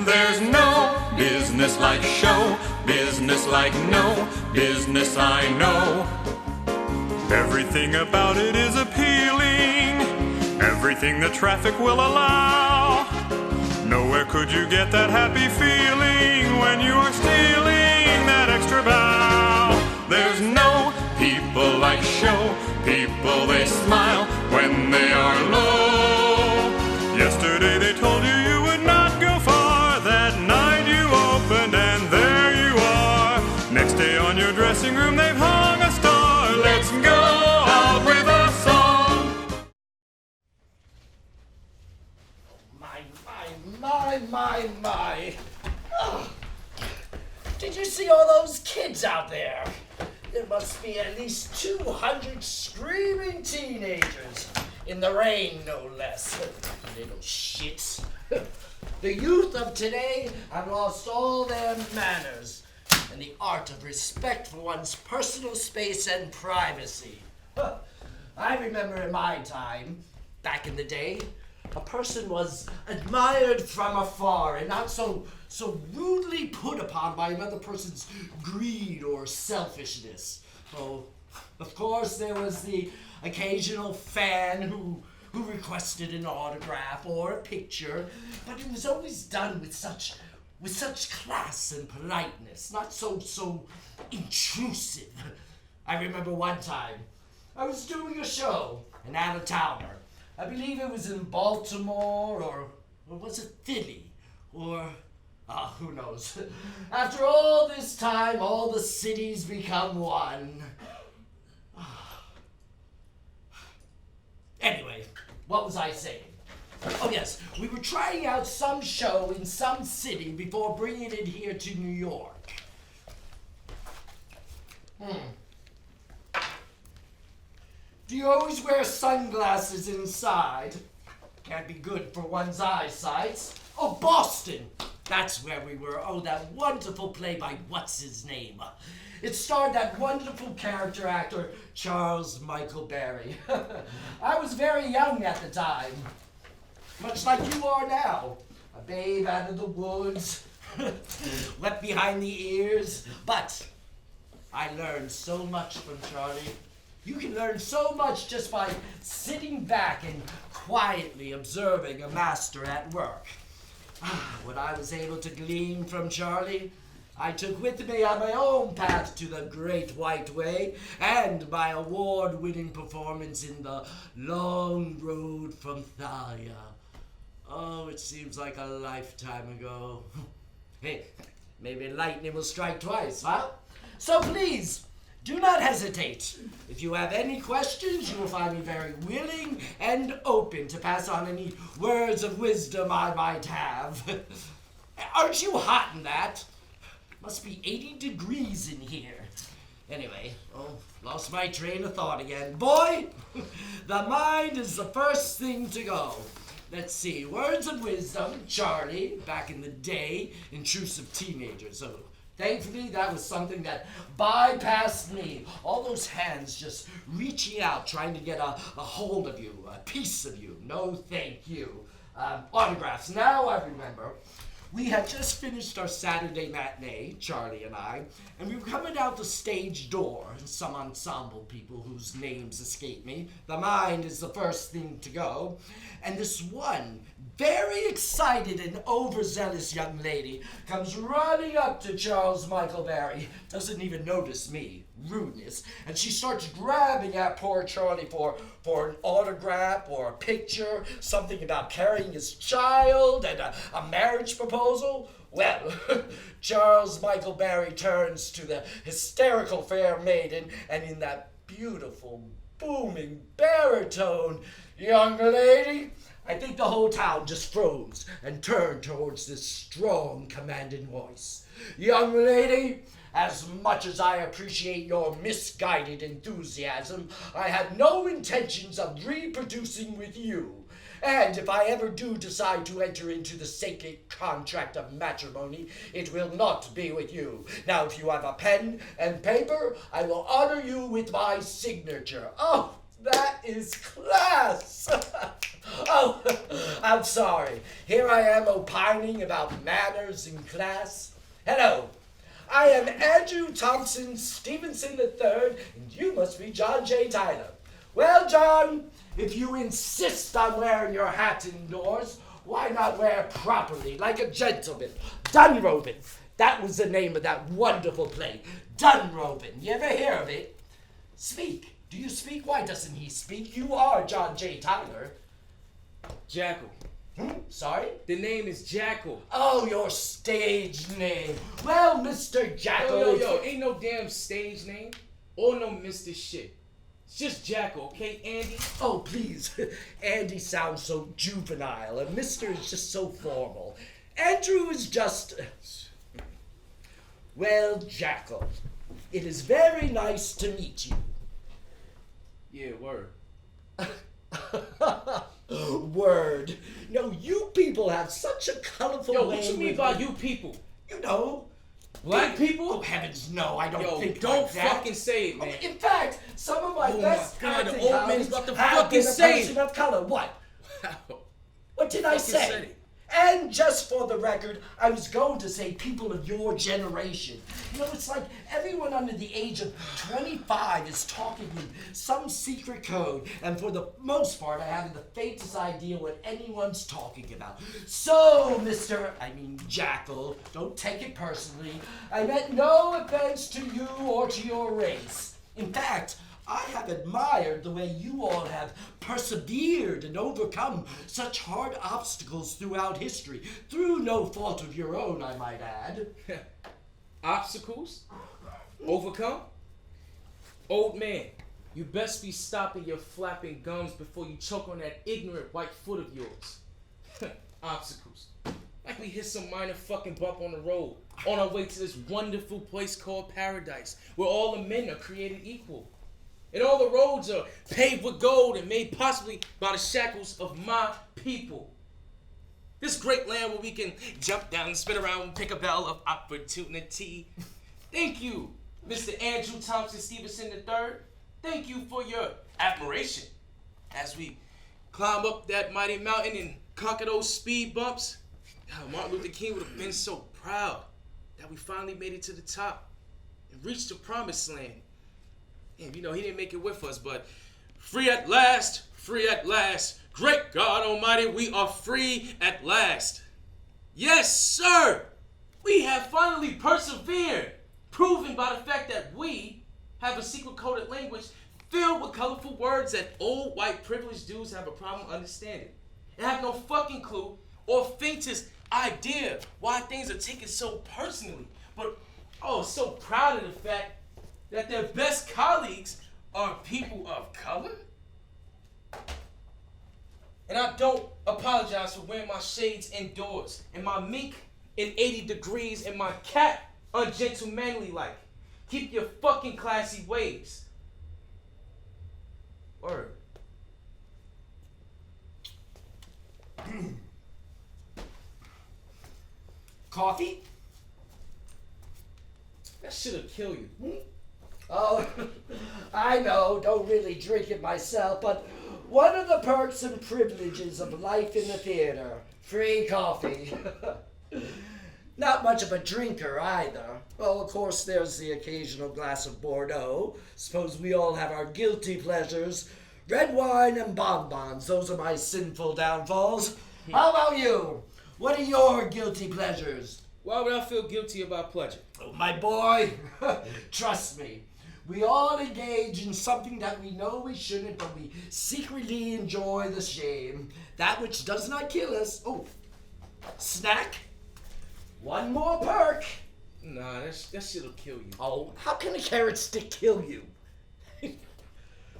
There's no business like show business, like no business I know. Everything about it is appealing, everything the traffic will allow. Nowhere could you get that happy feeling when you are stealing that extra bow. There's no people like show people, they smile when they are low. Yesterday they told you you would not go far, that night you opened and there you are. Next day on your dressing room they've hung a star. Let's go out with a song. My. Ugh. Did you see all those kids out there? There must be at least 200 screaming teenagers. In the rain, no less. Little shits. The youth of today have lost all their manners and the art of respect for one's personal space and privacy. I remember in my time, back in the day, a person was admired from afar and not so rudely put upon by another person's greed or selfishness. Oh, of course, there was the occasional fan who requested an autograph or a picture, but it was always done with such class and politeness, not so intrusive. I remember one time I was doing a show, an out-of-towner. I believe it was in Baltimore or was it Philly or who knows. After all this time, all the cities become one. Anyway, what was I saying? Oh yes, we were trying out some show in some city before bringing it here to New York. Do you always wear sunglasses inside? Can't be good for one's eyesight. Oh, Boston! That's where we were. Oh, that wonderful play by what's-his-name. It starred that wonderful character actor, Charles Michael Barry. I was very young at the time, much like you are now. A babe out of the woods, wet behind the ears. But I learned so much from Charlie. You can learn so much just by sitting back and quietly observing a master at work. What I was able to glean from Charlie, I took with me on my own path to the Great White Way and my award-winning performance in The Long Road from Thalia. Oh, it seems like a lifetime ago. Hey, maybe lightning will strike twice, huh? So please, do not hesitate. If you have any questions, you will find me very willing and open to pass on any words of wisdom I might have. Aren't you hot in that? Must be 80 degrees in here. Anyway, lost my train of thought again. Boy, the mind is the first thing to go. Let's see, words of wisdom, Charlie, back in the day, intrusive teenagers. So thankfully, that was something that bypassed me. All those hands just reaching out, trying to get a hold of you, a piece of you. No, thank you. Autographs. Now I remember. We had just finished our Saturday matinee, Charlie and I, and we were coming out the stage door, some ensemble people whose names escape me. The mind is the first thing to go. And this one very excited and overzealous young lady comes running up to Charles Michael Barry, doesn't even notice me, rudeness, and she starts grabbing at poor Charlie for an autograph or a picture, something about carrying his child and a marriage proposal. Well, Charles Michael Barry turns to the hysterical fair maiden and in that beautiful, booming baritone, "Young lady," I think the whole town just froze and turned towards this strong, commanding voice. "Young lady, as much as I appreciate your misguided enthusiasm, I had no intentions of reproducing with you. And if I ever do decide to enter into the sacred contract of matrimony, it will not be with you. Now, if you have a pen and paper, I will honor you with my signature." Oh, that is class! Oh, I'm sorry. Here I am opining about manners in class. Hello, I am Andrew Thompson Stevenson III, and you must be John J. Tyler. Well, John, if you insist on wearing your hat indoors, why not wear it properly, like a gentleman? Dunrovin. That was the name of that wonderful play. Dunrovin. You ever hear of it? Speak. Do you speak? Why doesn't he speak? You are John J. Tyler. Jackal. Sorry? The name is Jackal. Oh, your stage name. Well, Mr. Jackal. Yo, ain't no damn stage name or no Mr. Shit. It's just Jackal, okay, Andy? Oh, please. Andy sounds so juvenile, and Mr. is just so formal. Andrew is just... Well, Jackal, it is very nice to meet you. Yeah, word. Word. No, you people have such a colorful Yo, way what you mean with by it. you people? You know. Black people? Oh, heavens, no, I don't Yo, think don't like that. fucking say it, man. In fact, some of my Oh best my God, the acting old man is colleagues about to have fucking been a say it. person of color. What? Wow. What did I Fucking say? said it. And just for the record, I was going to say people of your generation. You know, it's like everyone under the age of 25 is talking in some secret code, and for the most part, I haven't the faintest idea what anyone's talking about. So, Jackal, don't take it personally. I meant no offense to you or to your race. In fact, I have admired the way you all have persevered and overcome such hard obstacles throughout history, through no fault of your own, I might add. Obstacles? Overcome? Old man, you best be stopping your flapping gums before you choke on that ignorant white foot of yours. Obstacles. Like we hit some minor fucking bump on the road, on our way to this wonderful place called paradise, where all the men are created equal. And all the roads are paved with gold and made possibly by the shackles of my people. This great land where we can jump down and spin around and pick a bell of opportunity. Thank you, Mr. Andrew Thompson Stevenson III. Thank you for your admiration as we climb up that mighty mountain and conquer those speed bumps. Martin Luther King would have been so proud that we finally made it to the top and reached the promised land. And he didn't make it with us, but free at last, great God Almighty, we are free at last. Yes, sir, we have finally persevered, proven by the fact that we have a secret coded language filled with colorful words that old white privileged dudes have a problem understanding. And have no fucking clue or faintest idea why things are taken so personally, but so proud of the fact that their best colleagues are people of color? And I don't apologize for wearing my shades indoors, and my mink in 80 degrees, and my cat ungentlemanly like. Keep your fucking classy ways. Word. Coffee? That shit'll kill you. Oh, I know, don't really drink it myself, but one of the perks and privileges of life in the theater, free coffee. Not much of a drinker either. Well, of course, there's the occasional glass of Bordeaux. Suppose we all have our guilty pleasures. Red wine and bonbons, those are my sinful downfalls. How about you? What are your guilty pleasures? Why would I feel guilty about pleasure? Oh, my boy, trust me. We all engage in something that we know we shouldn't, but we secretly enjoy the shame. That which does not kill us. Oh, snack? One more perk. Nah, that shit'll kill you. Oh, how can a carrot stick kill you?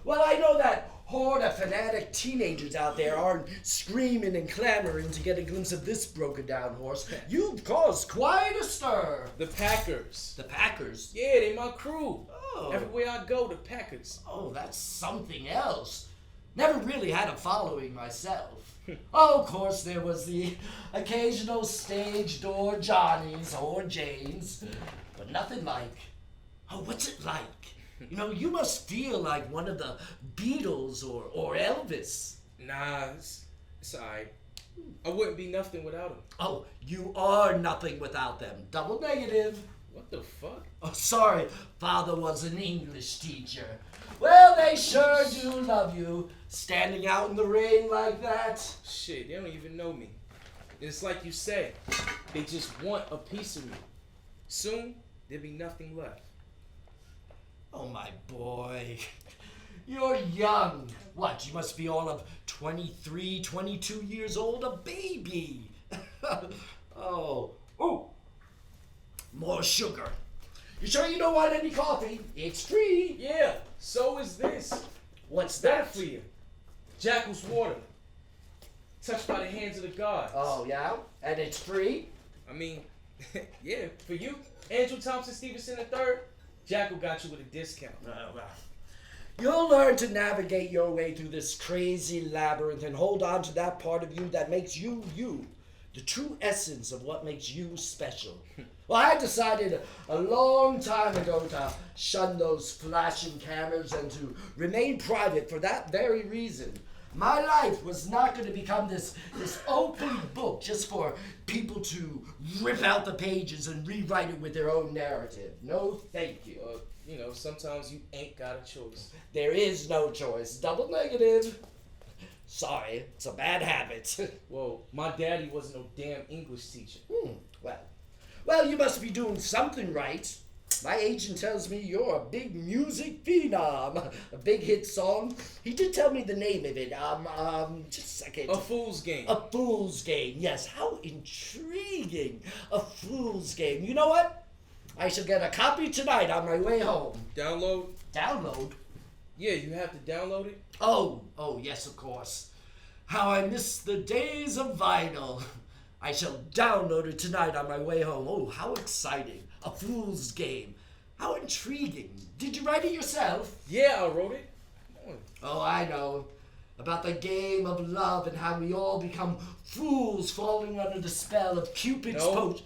Well, I know that horde of fanatic teenagers out there aren't screaming and clamoring to get a glimpse of this broken down horse. You've caused quite a stir. The Packers. The Packers? Yeah, they my crew. Oh. Everywhere I go, the Packers. Oh, that's something else. Never really had a following myself. Oh, of course, there was the occasional stage door Johnnies or Janes, but nothing like, what's it like? You must feel like one of the Beatles or Elvis. Nah, it's It's alright. I wouldn't be nothing without him. Oh, you are nothing without them. Double negative. What the fuck? Oh, sorry. Father was an English teacher. Well, they sure do love you. Standing out in the rain like that. Shit, they don't even know me. And it's like you say, they just want a piece of me. Soon, there'll be nothing left. Oh, my boy. You're young. What, you must be all of 23, 22 years old? A baby. Oh. More sugar. You sure you don't want any coffee? It's free. Yeah, so is this. What's Better that? for you. Jackal's water. Touched by the hands of the gods. Oh, yeah? And it's free? I mean, yeah, for you. Andrew Thompson Stevenson III, Jackal got you with a discount. Well. You'll learn to navigate your way through this crazy labyrinth and hold on to that part of you that makes you you. The true essence of what makes you special. Well, I decided a long time ago to shun those flashing cameras and to remain private for that very reason. My life was not going to become this open book just for people to rip out the pages and rewrite it with their own narrative. No, thank you. You know, sometimes you ain't got a choice. There is no choice. Double negative. Sorry, it's a bad habit. Well, my daddy wasn't no damn English teacher. Well, you must be doing something right. My agent tells me you're a big music phenom. A big hit song. He did tell me the name of it. Just a second. A Fool's Game. A Fool's Game. Yes, how intriguing. A Fool's Game. You know what? I shall get a copy tonight on my way home. Download? Download? Yeah, you have to download it. Oh, yes, of course. How I miss the days of vinyl. I shall download it tonight on my way home. Oh, how exciting. A Fool's Game. How intriguing. Did you write it yourself? Yeah, I wrote it. Oh, I know. About the game of love and how we all become fools falling under the spell of Cupid's potion.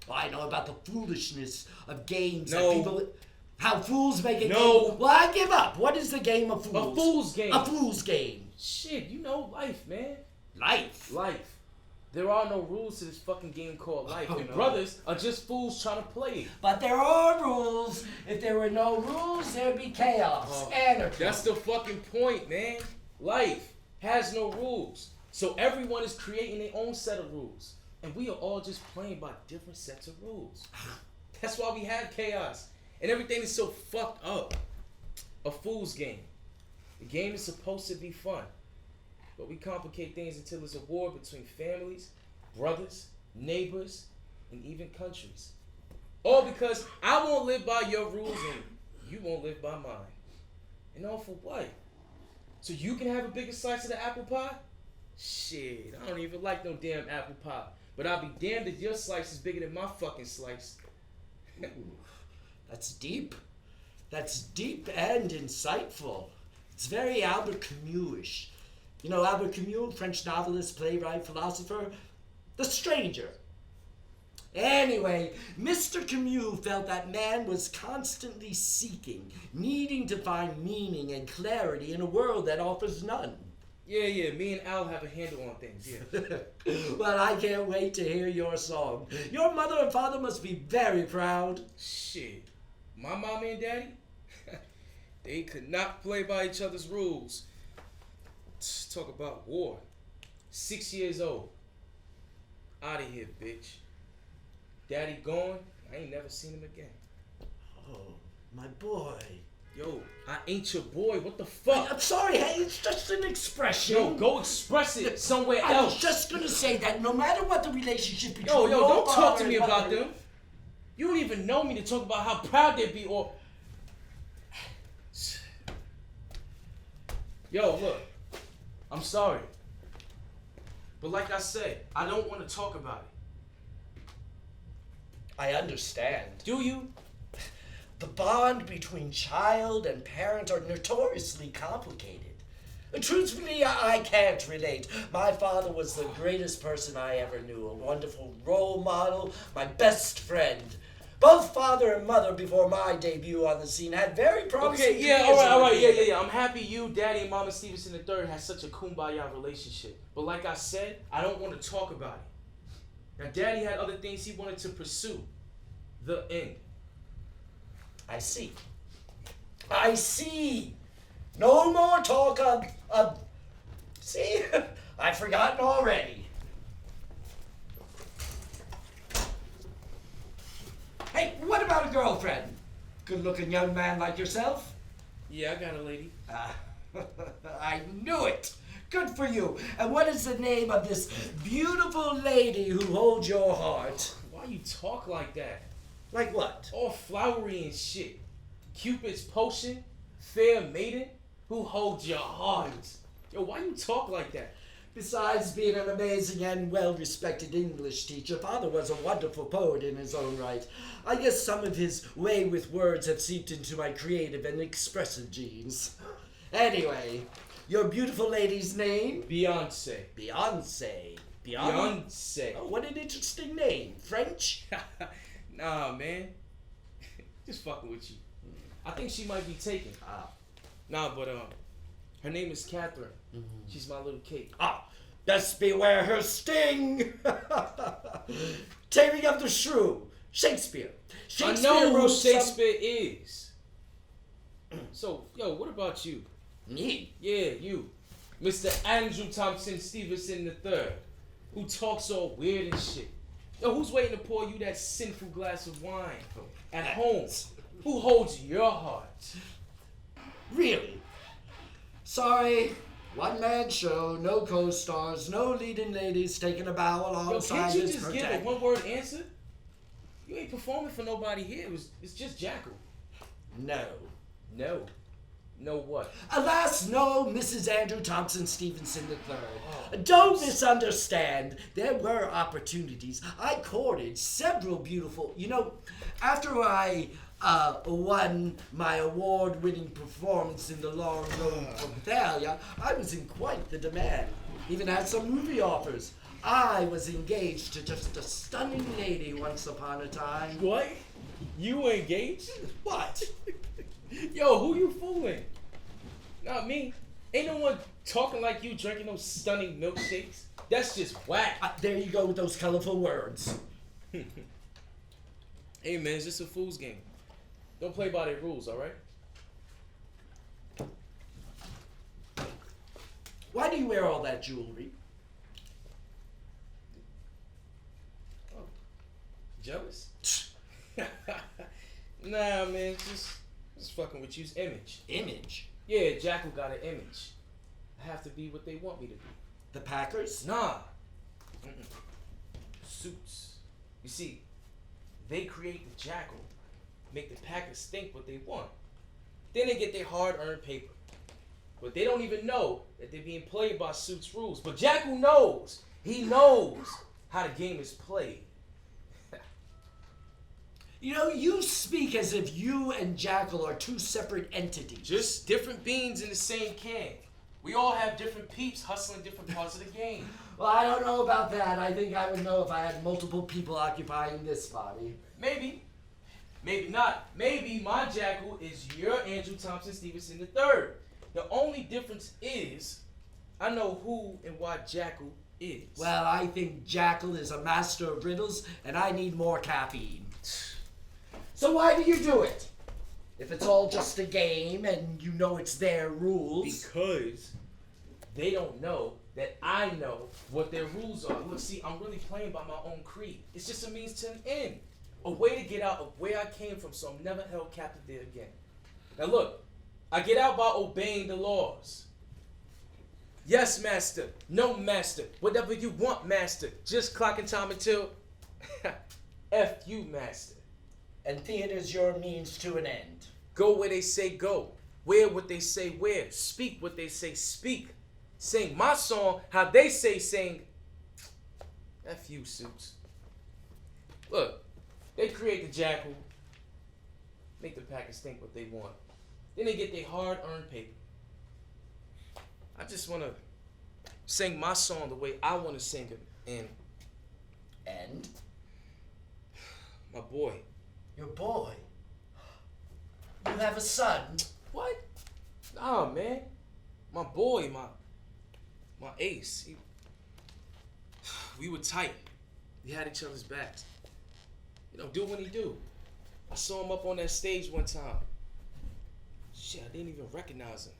Oh, I know about the foolishness of games that people... How fools make a game. Well, I give up. What is the game of fools? A fool's game. A fool's game. Shit, you know life, man. Life? Life. There are no rules to this fucking game called life. And no. brothers are just fools trying to play it. But there are rules. If there were no rules, there'd be chaos, anarchy. That's the fucking point, man. Life has no rules. So everyone is creating their own set of rules. And we are all just playing by different sets of rules. That's why we have chaos. And everything is so fucked up. A fool's game. The game is supposed to be fun. But we complicate things until it's a war between families, brothers, neighbors, and even countries. All because I won't live by your rules and you won't live by mine. And all for what? So you can have a bigger slice of the apple pie? Shit, I don't even like no damn apple pie. But I'll be damned if your slice is bigger than my fucking slice. Ooh, that's deep. That's deep and insightful. It's very Albert Camus-ish. You know Albert Camus, French novelist, playwright, philosopher? The Stranger. Anyway, Mr. Camus felt that man was constantly seeking, needing to find meaning and clarity in a world that offers none. Yeah, me and Al have a handle on things, yeah. Well, I can't wait to hear your song. Your mother and father must be very proud. Shit, my mom and daddy? They could not play by each other's rules. Talk about war. 6 years old. Out of here, bitch. Daddy gone, I ain't never seen him again. Oh, my boy. Yo, I ain't your boy, what the fuck? I'm sorry, hey, it's just an expression. Yo, go express it somewhere I else. was just gonna say that no matter what the relationship between Yo, your don't talk father to me and about mother- them. You don't even know me to talk about how proud they'd be or... Yo, look, I'm sorry. But like I said, I don't want to talk about it. I understand. Do you? The bond between child and parent are notoriously complicated. Truthfully, I can't relate. My father was the greatest person I ever knew, a wonderful role model, my best friend. Both father and mother, before my debut on the scene, had very promising Okay, yeah, careers all right, in the theater. yeah. I'm happy you, Daddy, and Mama Stevenson III had such a kumbaya relationship. But like I said, I don't want to talk about it. Now, Daddy had other things he wanted to pursue. The end. I see. I see. No more talk of... See? I've forgotten already. Hey, what about a girlfriend? Good-looking young man like yourself? Yeah, I got a lady. I knew it. Good for you. And what is the name of this beautiful lady who holds your heart? Why you talk like that? Like what? All flowery and shit. Cupid's potion, fair maiden, who holds your heart. Yo, why you talk like that? Besides being an amazing and well-respected English teacher, Father was a wonderful poet in his own right. I guess some of his way with words have seeped into my creative and expressive genes. Anyway, your beautiful lady's name? Beyonce. Beyonce. Beyonce. Oh, what an interesting name. French? Nah, man. Just fucking with you. I think she might be taken. Nah, but her name is Catherine. She's my little cake. Best beware her sting. Taming of the Shrew. Shakespeare. I know who wrote Shakespeare is. So, yo, what about you? Me? Yeah, you. Mr. Andrew Thompson Stevenson III, who talks all weird and shit. Yo, who's waiting to pour you that sinful glass of wine at home? Who holds your heart? Really? Sorry. One-man show, no co-stars, no leading ladies taking a bow Yo, alongside can't you his just give a protagonist. one-word answer? You ain't performing for nobody here. It's just Jackal. No. No. No what? Alas, no, Mrs. Andrew Thompson Stevenson III. Don't misunderstand. There were opportunities. I courted several beautiful... You know, after I won my award-winning performance in The Long Road from Thalia, I was in quite the demand. Even had some movie offers. I was engaged to just a stunning lady once upon a time. What? You were engaged? What? Yo, who you fooling? Not me. Ain't no one talking like you drinking those stunning milkshakes. That's just whack. There you go with those colorful words. Hey man, it's just a fool's game. Don't play by their rules, alright? Why do you wear all that jewelry? Oh, jealous? Nah, man, just fucking with you's image. Image? Yeah, Jackal got an image. I have to be what they want me to be. The Packers? Nah. Suits. You see, they create the Jackal, make the Packers think what they want. Then they get their hard-earned paper. But they don't even know that they're being played by Suits' rules. But Jackal knows. He knows how the game is played. You know, you speak as if you and Jackal are two separate entities. Just different beans in the same can. We all have different peeps hustling different parts of the game. Well, I don't know about that. I think I would know if I had multiple people occupying this body. Maybe. Maybe not. Maybe my Jackal is your Andrew Thompson Stevenson III. The only difference is I know who and what Jackal is. Well, I think Jackal is a master of riddles, and I need more caffeine. So why do you do it? If it's all just a game and you know it's their rules. Because they don't know that I know what their rules are. Look, see, I'm really playing by my own creed. It's just a means to an end. A way to get out of where I came from so I'm never held captive there again. Now look, I get out by obeying the laws. Yes, master. No, master. Whatever you want, master. Just clocking time until... F you, master. And theater's your means to an end. Go where they say go. Wear what they say wear. Speak what they say speak. Sing my song how they say sing. F you, Suits. Look, they create the Jackal, make the Packers think what they want. Then they get their hard-earned paper. I just want to sing my song the way I want to sing it. And And? my boy, Your boy? You have a son? What? Nah, man. My boy, my ace. We were tight. We had each other's backs. Do what he do. I saw him up on that stage one time. Shit, I didn't even recognize him.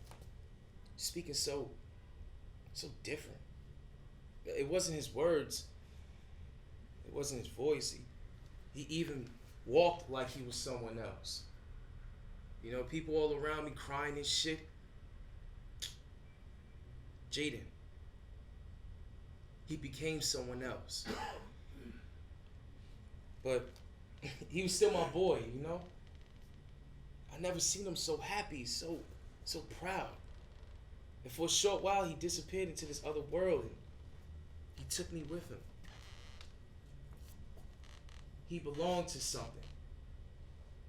Speaking so different. It wasn't his words. It wasn't his voice. He even walked like he was someone else. People all around me crying and shit. Jaden. He became someone else. But he was still my boy, I never seen him so happy, so proud. And for a short while, he disappeared into this other world, and he took me with him. He belonged to something.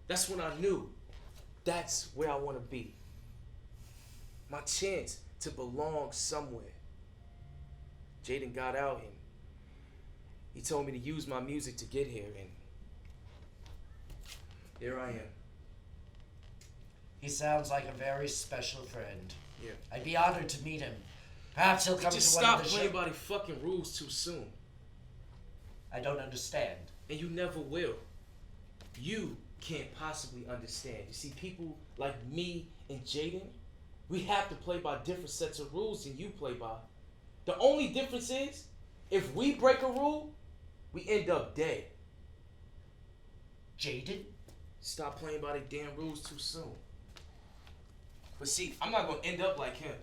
That's when I knew that's where I want to be. My chance to belong somewhere. Jaden got out and he told me to use my music to get here, and here I am. He sounds like a very special friend. Yeah. I'd be honored to meet him. Perhaps he'll come Just to one of stop the playing by the fucking rules too soon. I don't understand. And you never will. You can't possibly understand. You see, people like me and Jaden, we have to play by different sets of rules than you play by. The only difference is, if we break a rule, we end up dead. Jaden? Stop playing by the damn rules too soon. But see, I'm not gonna end up like him.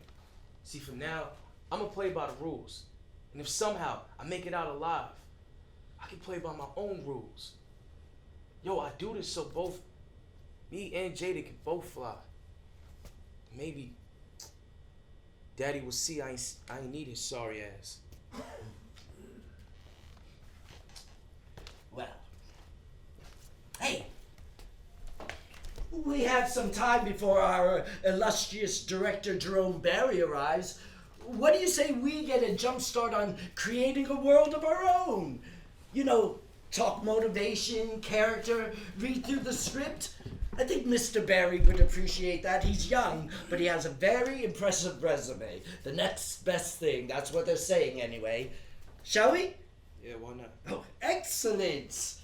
See, for now, I'm gonna play by the rules. And if somehow I make it out alive, I can play by my own rules. Yo, I do this so both me and Jada can both fly. Maybe Daddy will see I ain't need his sorry ass. Well. Hey! We have some time before our illustrious director Jerome Barry arrives. What do you say we get a jump start on creating a world of our own? Talk motivation, character, read through the script. I think Mr. Barry would appreciate that. He's young, but he has a very impressive resume. The next best thing, that's what they're saying anyway. Shall we? Yeah, why not? Oh, excellent!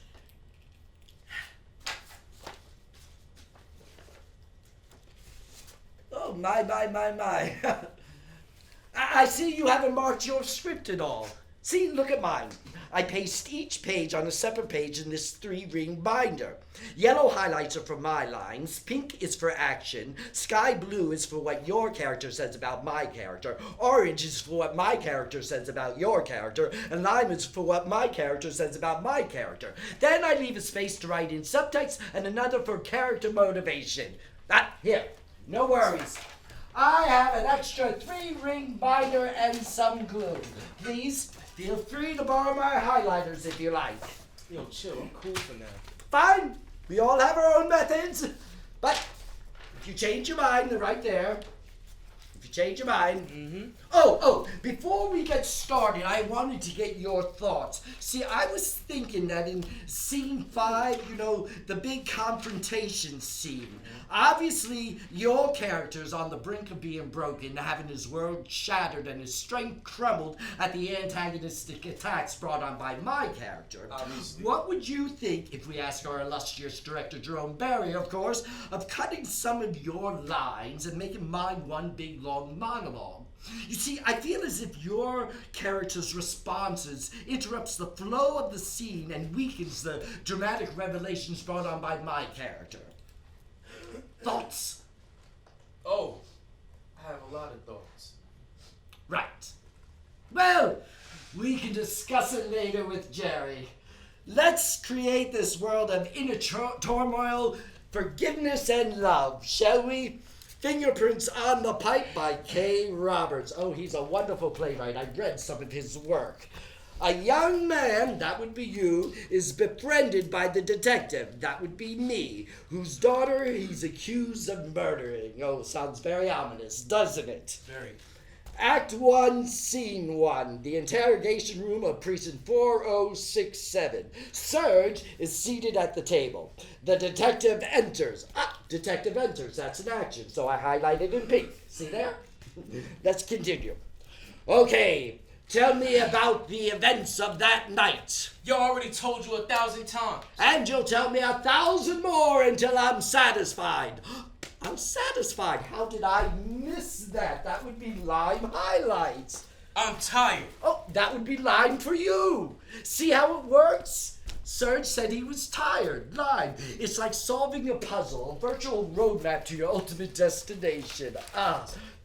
Oh, my. I see you haven't marked your script at all. See, look at mine. I paste each page on a separate page in this 3-ring binder. Yellow highlights are for my lines, pink is for action, sky blue is for what your character says about my character, orange is for what my character says about your character, and lime is for what my character says about my character. Then I leave a space to write in subtext and another for character motivation. Here, no worries. I have an extra 3-ring binder and some glue. Please, feel free to borrow my highlighters if you like. Yo, chill, I'm cool for now. Fine, we all have our own methods. But if you change your mind, they're right there. If you change your mind. Mm-hmm. Oh, before we get started, I wanted to get your thoughts. See, I was thinking that in scene 5, the big confrontation scene, obviously your character's on the brink of being broken, having his world shattered and his strength crumbled at the antagonistic attacks brought on by my character. Obviously. What would you think if we asked our illustrious director, Jerome Barry, of course, of cutting some of your lines and making mine one big long monologue? You see, I feel as if your character's responses interrupts the flow of the scene and weakens the dramatic revelations brought on by my character. Thoughts? Oh, I have a lot of thoughts. Right. Well, we can discuss it later with Jerry. Let's create this world of inner turmoil, forgiveness, and love, shall we? Fingerprints on the Pipe by K. Roberts. Oh, he's a wonderful playwright. I've read some of his work. A young man, that would be you, is befriended by the detective, that would be me, whose daughter he's accused of murdering. Oh, sounds very ominous, doesn't it? Very. Act 1, Scene 1. The interrogation room of precinct 4067. Serge is seated at the table. The detective enters. Detective enters. That's an action, so I highlighted in pink. See there? Let's continue. Okay, tell me about the events of that night. Yo, I already told you 1,000 times. And you'll tell me 1,000 more until I'm satisfied. I'm satisfied. How did I miss that? That would be Lime highlights. I'm tired. Oh, that would be Lime for you. See how it works? Serge said he was tired. Lime. It's like solving a puzzle, a virtual roadmap to your ultimate destination.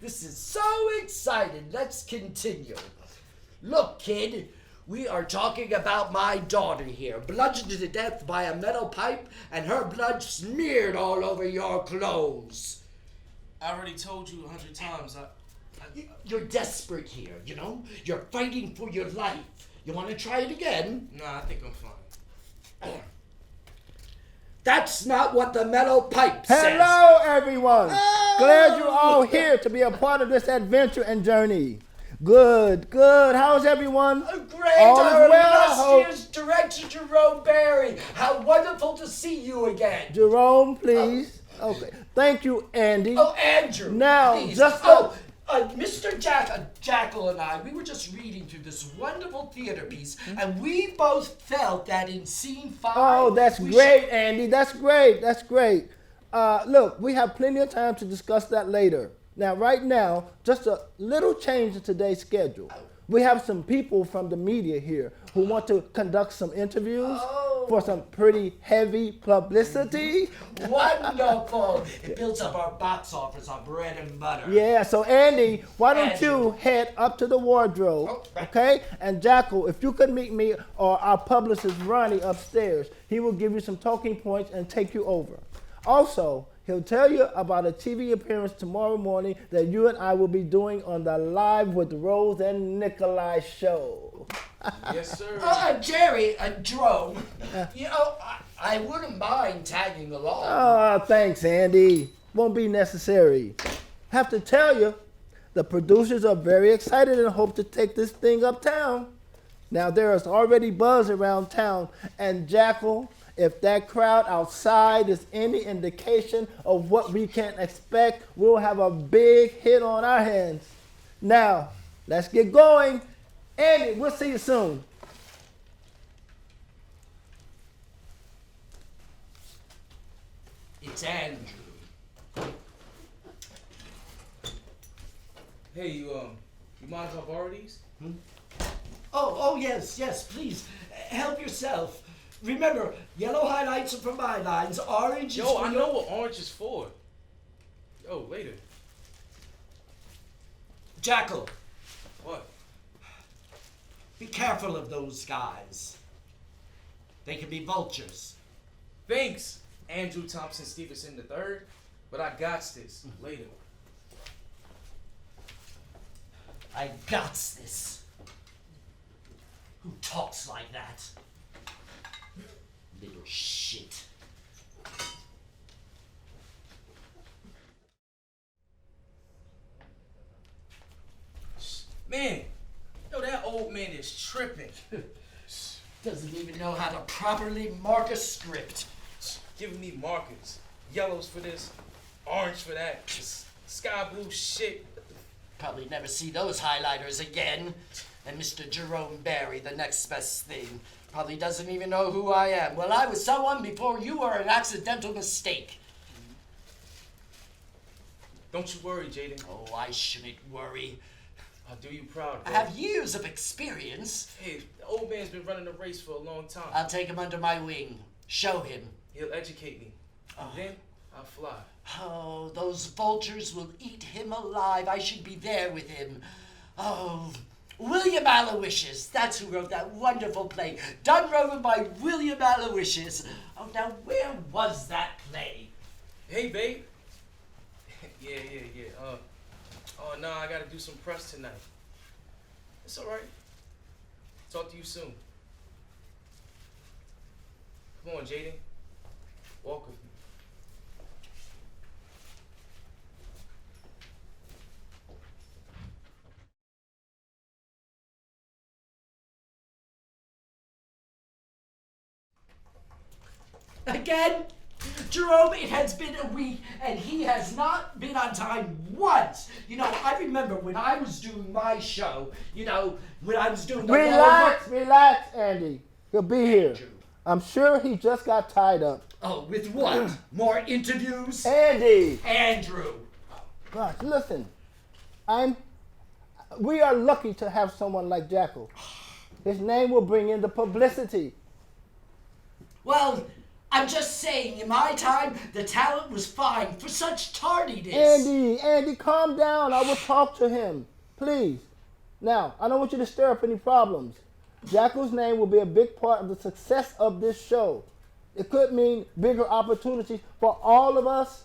This is so exciting. Let's continue. Look, kid. We are talking about my daughter here, bludgeoned to death by a metal pipe and her blood smeared all over your clothes. I already told you 100 times. You're desperate here, you know? You're fighting for your life. You want to try it again? Nah, I think I'm fine. That's not what the metal pipe says. Hello, everyone. Oh! Glad you're all here to be a part of this adventure and journey. Good. How's everyone? Great, All is our well, I hope. illustrious director Jerome Barry. How wonderful to see you again. Jerome, please. Okay. Thank you, Andy. Oh, Andrew. Now, please. just Mr. Jackal and I, we were just reading through this wonderful theater piece, and we both felt that in scene 5. Oh, that's great, Andy. That's great. Look, we have plenty of time to discuss that later. Now, right now, just a little change in today's schedule. We have some people from the media here who want to conduct some interviews for some pretty heavy publicity. Wonderful. It builds up our box office, our bread and butter. Yeah, so Andy, why don't Andrew. you head up to the wardrobe, okay? And Jackal, if you could meet me or our publicist Ronnie upstairs, he will give you some talking points and take you over. Also, he'll tell you about a TV appearance tomorrow morning that you and I will be doing on the Live with Rose and Nikolai show. Yes, sir. Jerry, Jerome, you know, I wouldn't mind tagging along. Thanks, Andy. Won't be necessary. Have to tell you, the producers are very excited and hope to take this thing uptown. Now, there is already buzz around town, and Jackal, if that crowd outside is any indication of what we can expect, we'll have a big hit on our hands. Now, let's get going. Andy, we'll see you soon. It's Andrew. Hey, you mind if I borrow these? Oh, yes, please. Help yourself. Remember, yellow highlights are for my lines, orange is Yo, for I your... know what orange is for. Yo, later. Jackal, What? be careful of those guys. They can be vultures. Thanks, Andrew Thompson Stevenson III, but I got this. Later. I got this. Who talks like that? Little shit. Man, yo, that old man is tripping. Doesn't even know how to properly mark a script. Giving me markers. Yellows for this, orange for that, this sky blue shit. Probably never see those highlighters again. And Mr. Jerome Barry, the next best thing, probably doesn't even know who I am. Well, I was someone before you were an accidental mistake. Don't you worry, Jaden. Oh, I shouldn't worry. I'll do you proud, I bro. have years of experience. Hey, the old man's been running the race for a long time. I'll take him under my wing. Show him. He'll educate me. And then I'll fly. Oh, those vultures will eat him alive. I should be there with him. Oh, William Aloysius. That's who wrote that wonderful play. Done over by William Aloysius. Oh, now where was that play? Hey, babe. Yeah. Oh, no, I gotta do some press tonight. It's all right. Talk to you soon. Come on, Jaden. Walk with me. Again? Jerome, it has been a week, and he has not been on time once. You know, I remember when I was doing my show, you know, when I was doing the Relax, Andy. He'll be here. Andrew. I'm sure he just got tied up. Oh, with what? More interviews? Andy! Andrew. Gosh, listen. We are lucky to have someone like Jackal. His name will bring in the publicity. Well, I'm just saying, in my time, the talent was fine for such tardiness. Andy, calm down. I will talk to him. Please. Now, I don't want you to stir up any problems. Jackal's name will be a big part of the success of this show. It could mean bigger opportunities for all of us.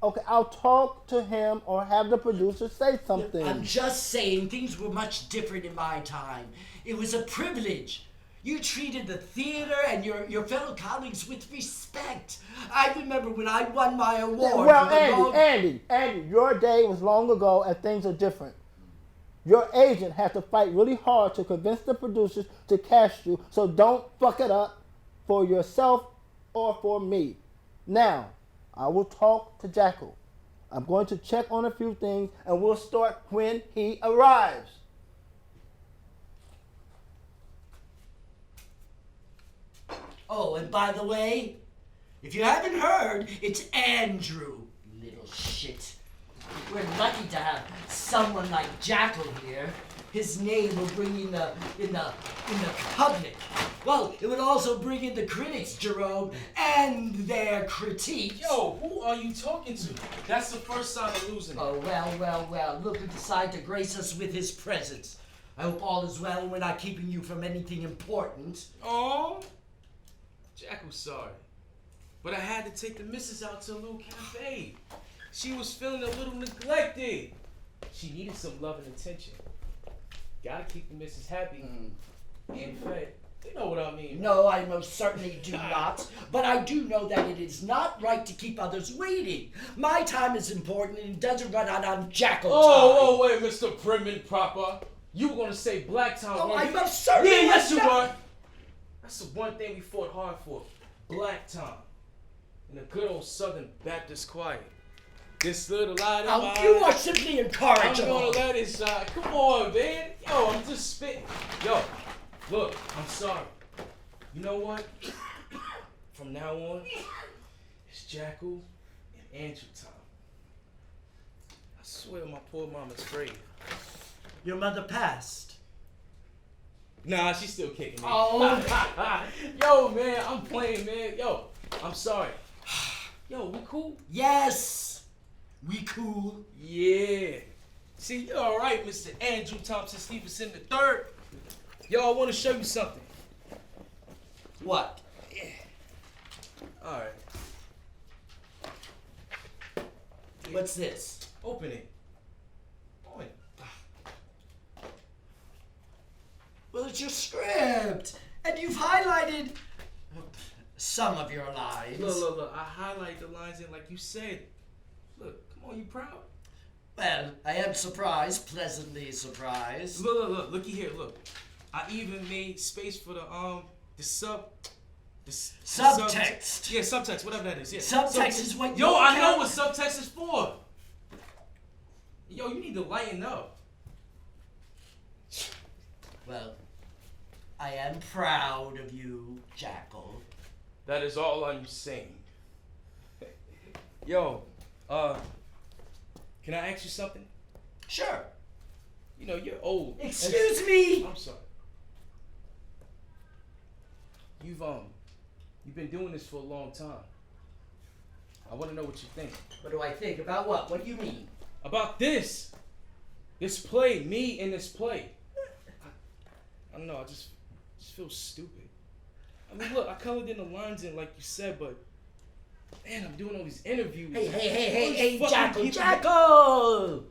Okay, I'll talk to him or have the producer say something. I'm just saying, things were much different in my time. It was a privilege. You treated the theater and your fellow colleagues with respect. I remember when I won my award. Well, Andy, your day was long ago and things are different. Your agent had to fight really hard to convince the producers to cast you, so don't fuck it up for yourself or for me. Now, I will talk to Jackal. I'm going to check on a few things and we'll start when he arrives. Oh, and by the way, if you haven't heard, it's Andrew, little shit. We're lucky to have someone like Jackal here. His name will bring in the public. Well, it would also bring in the critics, Jerome, and their critiques. Yo, who are you talking to? That's the first sign of losing it. Oh, well. Look who decided to grace us with his presence. I hope all is well and we're not keeping you from anything important. Oh, Jack was sorry, but I had to take the missus out to a little cafe. She was feeling a little neglected. She needed some love and attention. Gotta keep the missus happy and fed. You know what I mean? No, I most certainly do not. But I do know that it is not right to keep others waiting. My time is important and it doesn't run out on Jackal time. Oh, wait, Mr. Prim and Proper. You were gonna say black time, Oh, weren't I you? most certainly Yeah, yes, was you not. were. That's the one thing we fought hard for. Black time. In a good old Southern Baptist choir. This little light of mine. You are simply incorrigible. I'm gonna let it shine. Come on, man. Yo, I'm just spitting. Yo, look, I'm sorry. You know what? From now on, it's Jackal and Andrew time. I swear my poor mama's brave. Your mother passed. Nah, she's still kicking me. Oh. Yo, man, I'm playing, man. Yo, I'm sorry. Yo, we cool? Yes. We cool. Yeah. See, you're all right, Mr. Andrew Thompson Stevenson III. Yo, I want to show you something. What? Yeah. All right. What's this? Open it. Open it. Well, it's your script. And you've highlighted some of your lines. Look. I highlight the lines in like you said. Look, come on, you proud? Well, I am surprised, pleasantly surprised. Look, looky here, look. I even made space for the Subtext. Yeah, subtext, whatever that is. Yeah. Subtext is what you Yo, I know count- what subtext is for. Yo, you need to lighten up. Well, I am proud of you, Jackal. That is all I'm saying. Yo, can I ask you something? Sure. You know, you're old. Excuse me. I'm sorry. You've been doing this for a long time. I want to know what you think. What do I think? About what? What do you mean? About this play, me in this play. I don't know, I just feel stupid. I mean, look, I colored in the lines in like you said, but man, I'm doing all these interviews. Hey, All these fucking Jackal!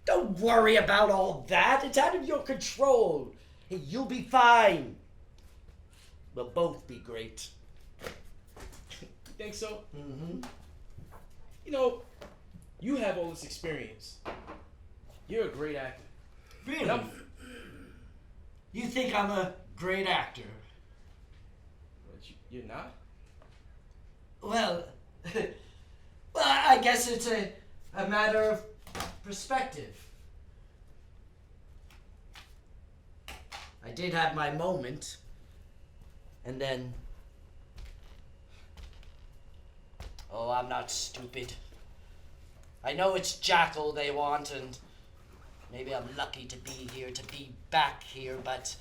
Don't worry about all that. It's out of your control. Hey, you'll be fine. We'll both be great. You think so? Mm-hmm. You know, you have all this experience. You're a great actor. Really? And I'm- You think I'm a great actor? But you're not? Well, well, I guess it's a matter of perspective. I did have my moment, and then... Oh, I'm not stupid. I know it's Jackal they want, and maybe I'm lucky to be here, to be back here, but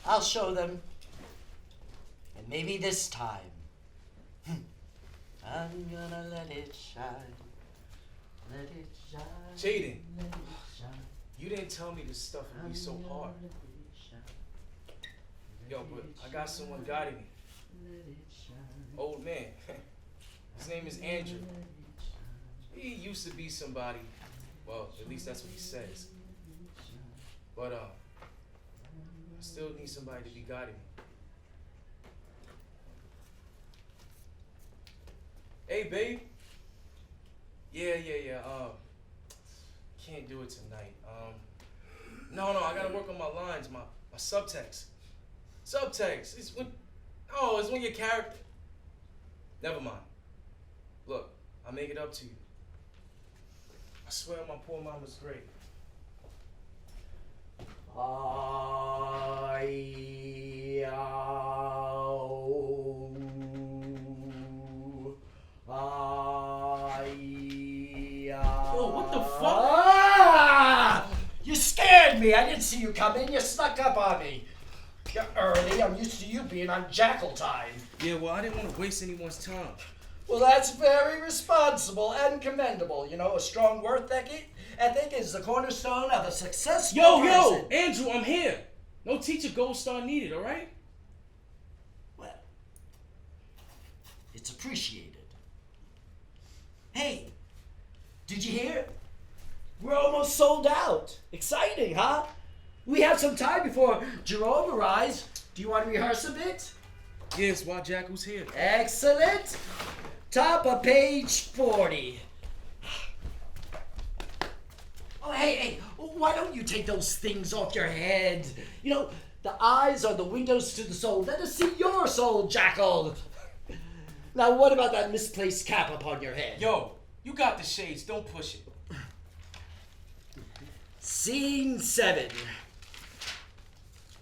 I'll show them. And maybe this time, I'm gonna let it shine. Let it shine. Jaden, Let it shine. you didn't tell me this stuff would be so hard. Let it shine. Yo, but I got someone guiding me. Let it shine. Old man. His name is Andrew. Let it shine. He used to be somebody. Well, at least that's what he says. But I still need somebody to be guiding me. Hey, babe. Yeah. Can't do it tonight. No, I gotta work on my lines, my subtext. Subtext. It's when your character. Never mind. Look, I'll make it up to you. I swear my poor mama's great. Yo, what the fuck? Ah! You scared me. I didn't see you come in. You snuck up on me. You're early. I'm used to you being on Jackal time. Yeah, well, I didn't want to waste anyone's time. Well, that's very responsible and commendable. You know, a strong work ethic is the cornerstone of a successful person. Andrew, I'm here. No teacher gold star needed, all right? Well, it's appreciated. Hey, did you hear? We're almost sold out. Exciting, huh? We have some time before Jerome arrives. Do you want to rehearse a bit? Yes, while Jackal's here. Excellent. Top of page 40. Oh, hey, why don't you take those things off your head? You know, the eyes are the windows to the soul. Let us see your soul, Jackal. Now, what about that misplaced cap upon your head? Yo, you got the shades. Don't push it. Scene 7.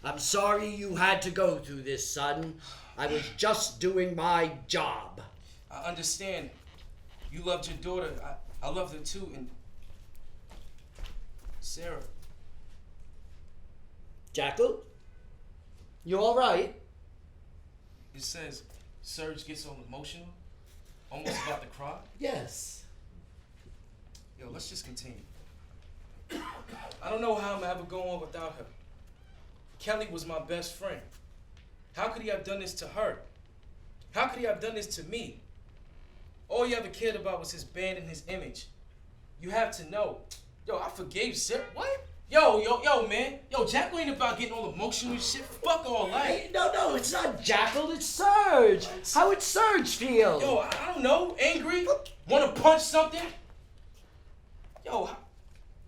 I'm sorry you had to go through this, son. I was just doing my job. I understand. You loved your daughter. I loved her too. And Sarah. Jackal? You all right? It says Serge gets all emotional, almost about to cry. Yes. Yo, let's just continue. I don't know how I'm ever going on without her. Kelly was my best friend. How could he have done this to her? How could he have done this to me? All you ever cared about was his band and his image. You have to know. Yo, I forgave Sarah. What? Yo, man. Yo, Jackal ain't about getting all emotional and shit. Fuck all that. Hey, no, it's not Jackal, it's Serge. How would Serge feel? Yo, I don't know. Angry? Want to punch something? Yo,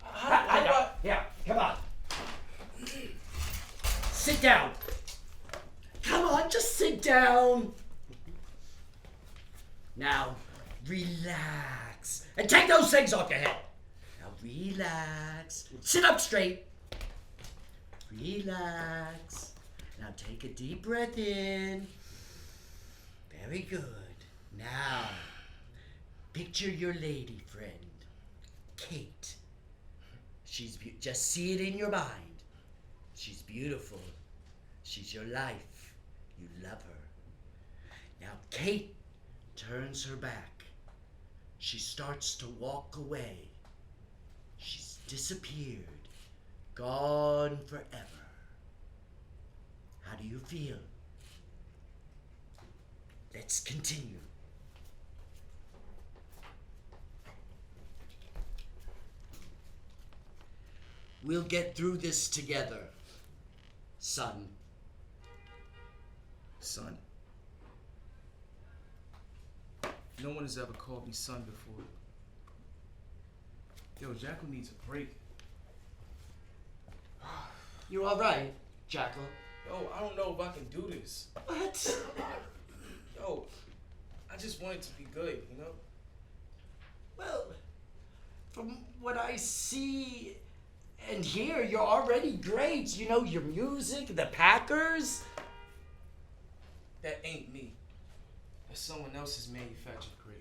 how about... Yeah, come on. Sit down. Come on, just sit down. Now, relax. And take those things off your head. Now, relax. Sit up straight. Relax. Now, take a deep breath in. Very good. Now, picture your lady friend, Kate. Just see it in your mind. She's beautiful. She's your life. You love her. Now, Kate turns her back. She starts to walk away. She's disappeared. Gone forever. How do you feel? Let's continue. We'll get through this together, son. Son. No one has ever called me son before. Yo, Jackal needs a break. You all right, Jackal? Yo, I don't know if I can do this. What? Yo, I just want it to be good, you know? Well, from what I see and hear, you're already great. You know, your music, the Packers. That ain't me. That's someone else's manufactured grade.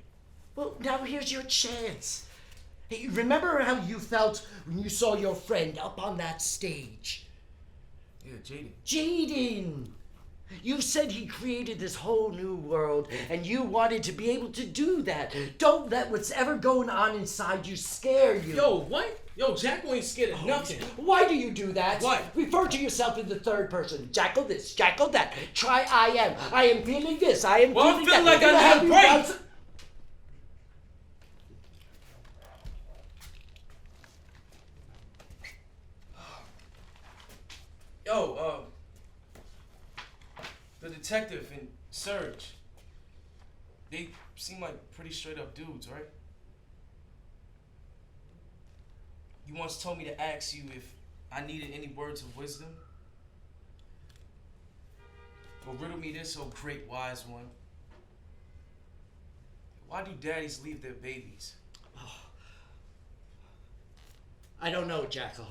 Well, now here's your chance. Hey, remember how you felt when you saw your friend up on that stage? Yeah, Jaden. Jaden! You said he created this whole new world, and you wanted to be able to do that. Don't let what's ever going on inside you scare you. Yo, what? Yo, Jackal ain't scared of nothing. Why do you do that? Why? Refer to yourself in the third person. Jackal this, Jackal that. Try I am. I am feeling this. I am Well, I'm feeling feeling that. like I need a break. Bounce- Yo, the detective and Serge, they seem like pretty straight up dudes, right? You once told me to ask you if I needed any words of wisdom. Well, riddle me this, oh great wise one. Why do daddies leave their babies? I don't know, Jackal.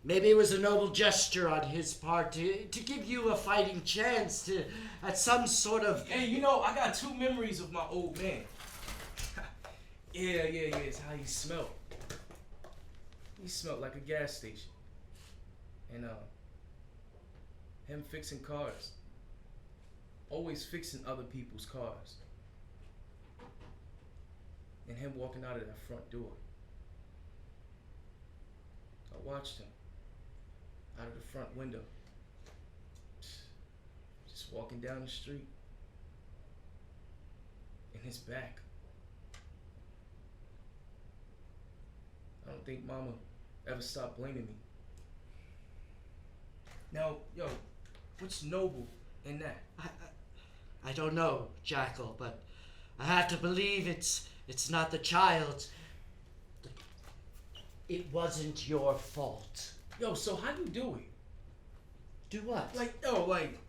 Maybe it was a noble gesture on his part to give you a fighting chance to at some sort of... Hey, you know, I got 2 memories of my old man. Yeah, it's how he smelled. He smelled like a gas station. And him fixing cars. Always fixing other people's cars. And him walking out of that front door. I watched him out of the front window. Just walking down the street. In his back. I don't think Mama ever stopped blaming me. Now, yo, what's noble in that? I don't know, Jackal, but I have to believe it's not the child. It wasn't your fault. Yo, so how do you do it? Do what? Like,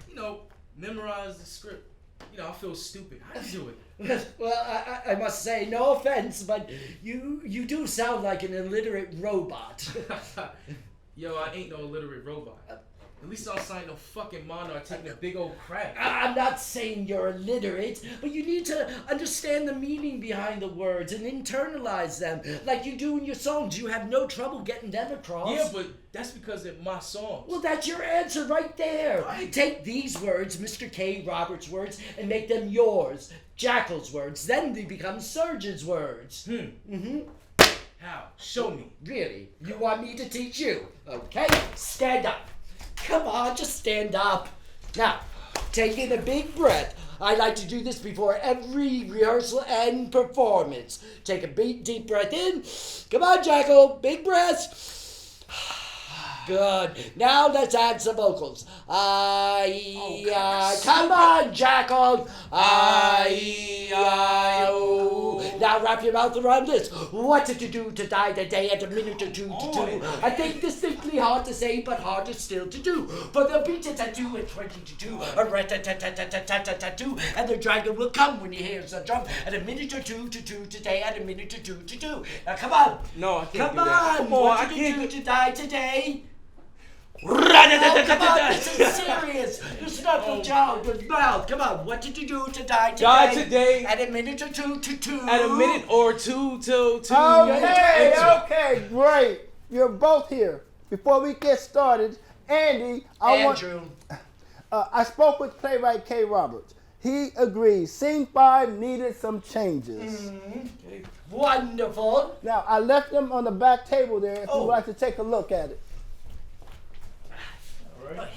you know, memorize the script. You know, I feel stupid. How do you do it? Well, I must say, no offense, but you do sound like an illiterate robot. Yo, I ain't no illiterate robot. At least I'll sign no fucking monarch taking a big old crack. I'm not saying you're illiterate, but you need to understand the meaning behind the words and internalize them, like you do in your songs. You have no trouble getting them across. Yeah, but that's because they're my songs. Well, that's your answer right there. Right. Take these words, Mr. K. Roberts' words, and make them yours, Jackal's words. Then they become Surgeon's words. How? Show me. Really? You want me to teach you? Okay, stand up. Come on, just stand up. Now, take in a big breath. I like to do this before every rehearsal and performance. Take a big, deep breath in. Come on, Jackal, big breath. Good. Now let's add some vocals. Come on, Jackal. Now wrap your mouth around this. What did you do to die today at a minute or two to two? I think distinctly hard to say, but harder still to do. For there'll be a tattoo at 20 to 2, a rat-a-tat-tat-tat-tat-tat-tat-tat-tat-tat, and the dragon will come when he hears the drum at a minute or two to two today, at a minute or two to two. Now come on. No, I can't Come do that. on. Come on, What I did you can't do to die today? Oh, come on, this is serious. This is not for child with mouth. Come on, what did you do to die today? Die today. At a minute or two to two. At a minute or two till two. Okay, great. You're both here. Before we get started, Andy, Andrew. I spoke with playwright K. Roberts. He agrees. Scene 5 needed some changes. Okay. Wonderful. Now, I left them on the back table there if you'd like to take a look at it. All right.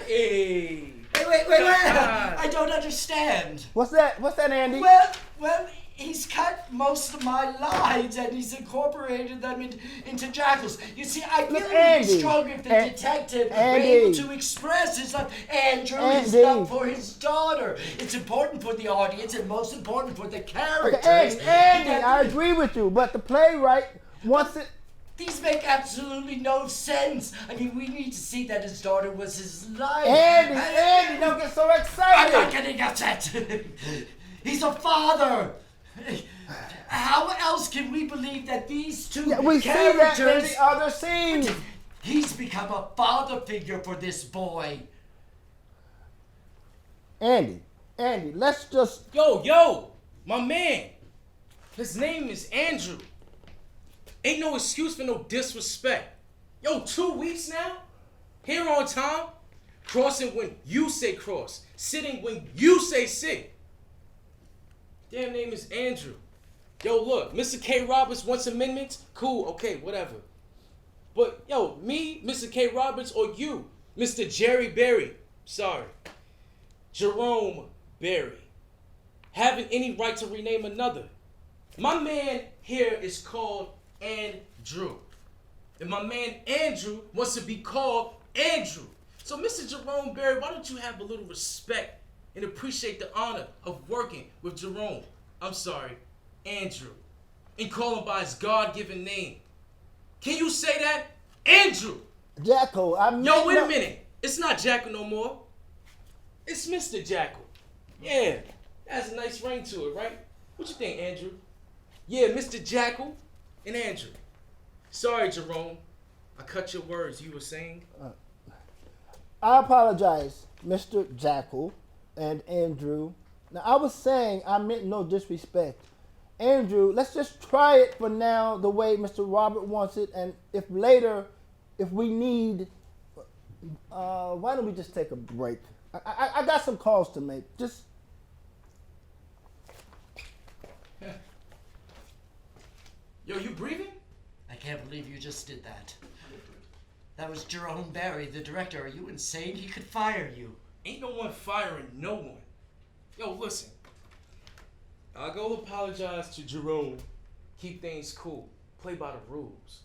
Hey. Wait. I don't understand. What's that, Andy? Well, he's cut most of my lines and he's incorporated them into Jackal's. You see, I feel it would be stronger if the detective were able to express his love. Andrew is love for his daughter. It's important for the audience and most important for the characters. Okay, Andy, I agree with you, but the playwright wants it These make absolutely no sense. I mean, we need to see that his daughter was his life. Andy, don't get so excited. I'm not getting upset. He's a father. How else can we believe that these two Yeah, we see characters... that in the other scenes. He's become a father figure for this boy. Andy, let's just... Yo, my man. His name is Andrew. Ain't no excuse for no disrespect. Yo, 2 weeks now? Here on time? Crossing when you say cross. Sitting when you say sit. Damn name is Andrew. Yo, look, Mr. K. Roberts wants amendments? Cool, okay, whatever. But, yo, me, Mr. K. Roberts, or you, Mr. Jerry Berry, sorry, Jerome Berry, having any right to rename another. My man here is called Andrew. And my man Andrew wants to be called Andrew. So, Mr. Jerome Berry, why don't you have a little respect and appreciate the honor of working with Jerome, Andrew, and call him by his God-given name. Can you say that? Andrew! Jacko, Yo, wait a minute. It's not Jackal no more. It's Mr. Jackal. Yeah, that has a nice ring to it, right? What you think, Andrew? Yeah, Mr. Jackal and Andrew. Sorry, Jerome. I cut your words. You were saying? I apologize, Mr. Jackal and Andrew. Now, I was saying I meant no disrespect. Andrew, let's just try it for now the way Mr. Robert wants it, and if later, if we need, why don't we just take a break? I got some calls to make. Just... Yo, you breathing? I can't believe you just did that. That was Jerome Berry, the director. Are you insane? He could fire you. Ain't no one firing no one. Yo, listen. I'll go apologize to Jerome. Keep things cool. Play by the rules.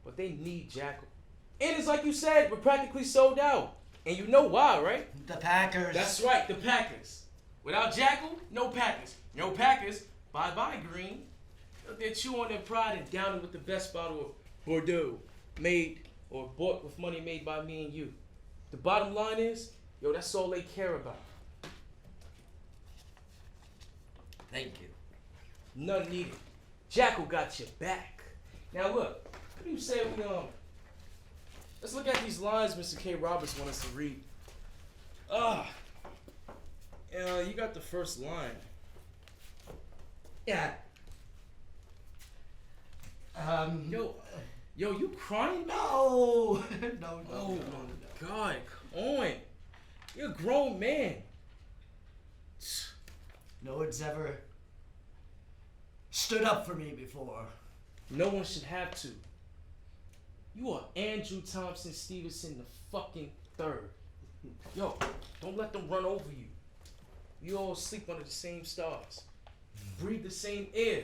But they need Jackal. And it's like you said, we're practically sold out. And you know why, right? The Packers. That's right, the Packers. Without Jackal, no Packers. No Packers, bye-bye, Green. They'll chew on their pride and down it with the best bottle of Bordeaux, made or bought with money made by me and you. The bottom line is, yo, that's all they care about. Thank you. None needed. Jackal got your back. Now look, what do you say we let's look at these lines Mr. K. Roberts wants us to read. You got the first line. Yeah. Yo, you crying, man? No. No. Oh my God, come on. You're a grown man. No one's ever stood up for me before. No one should have to. You are Andrew Thompson Stevenson the fucking third. Yo, don't let them run over you. You all sleep under the same stars. Breathe the same air.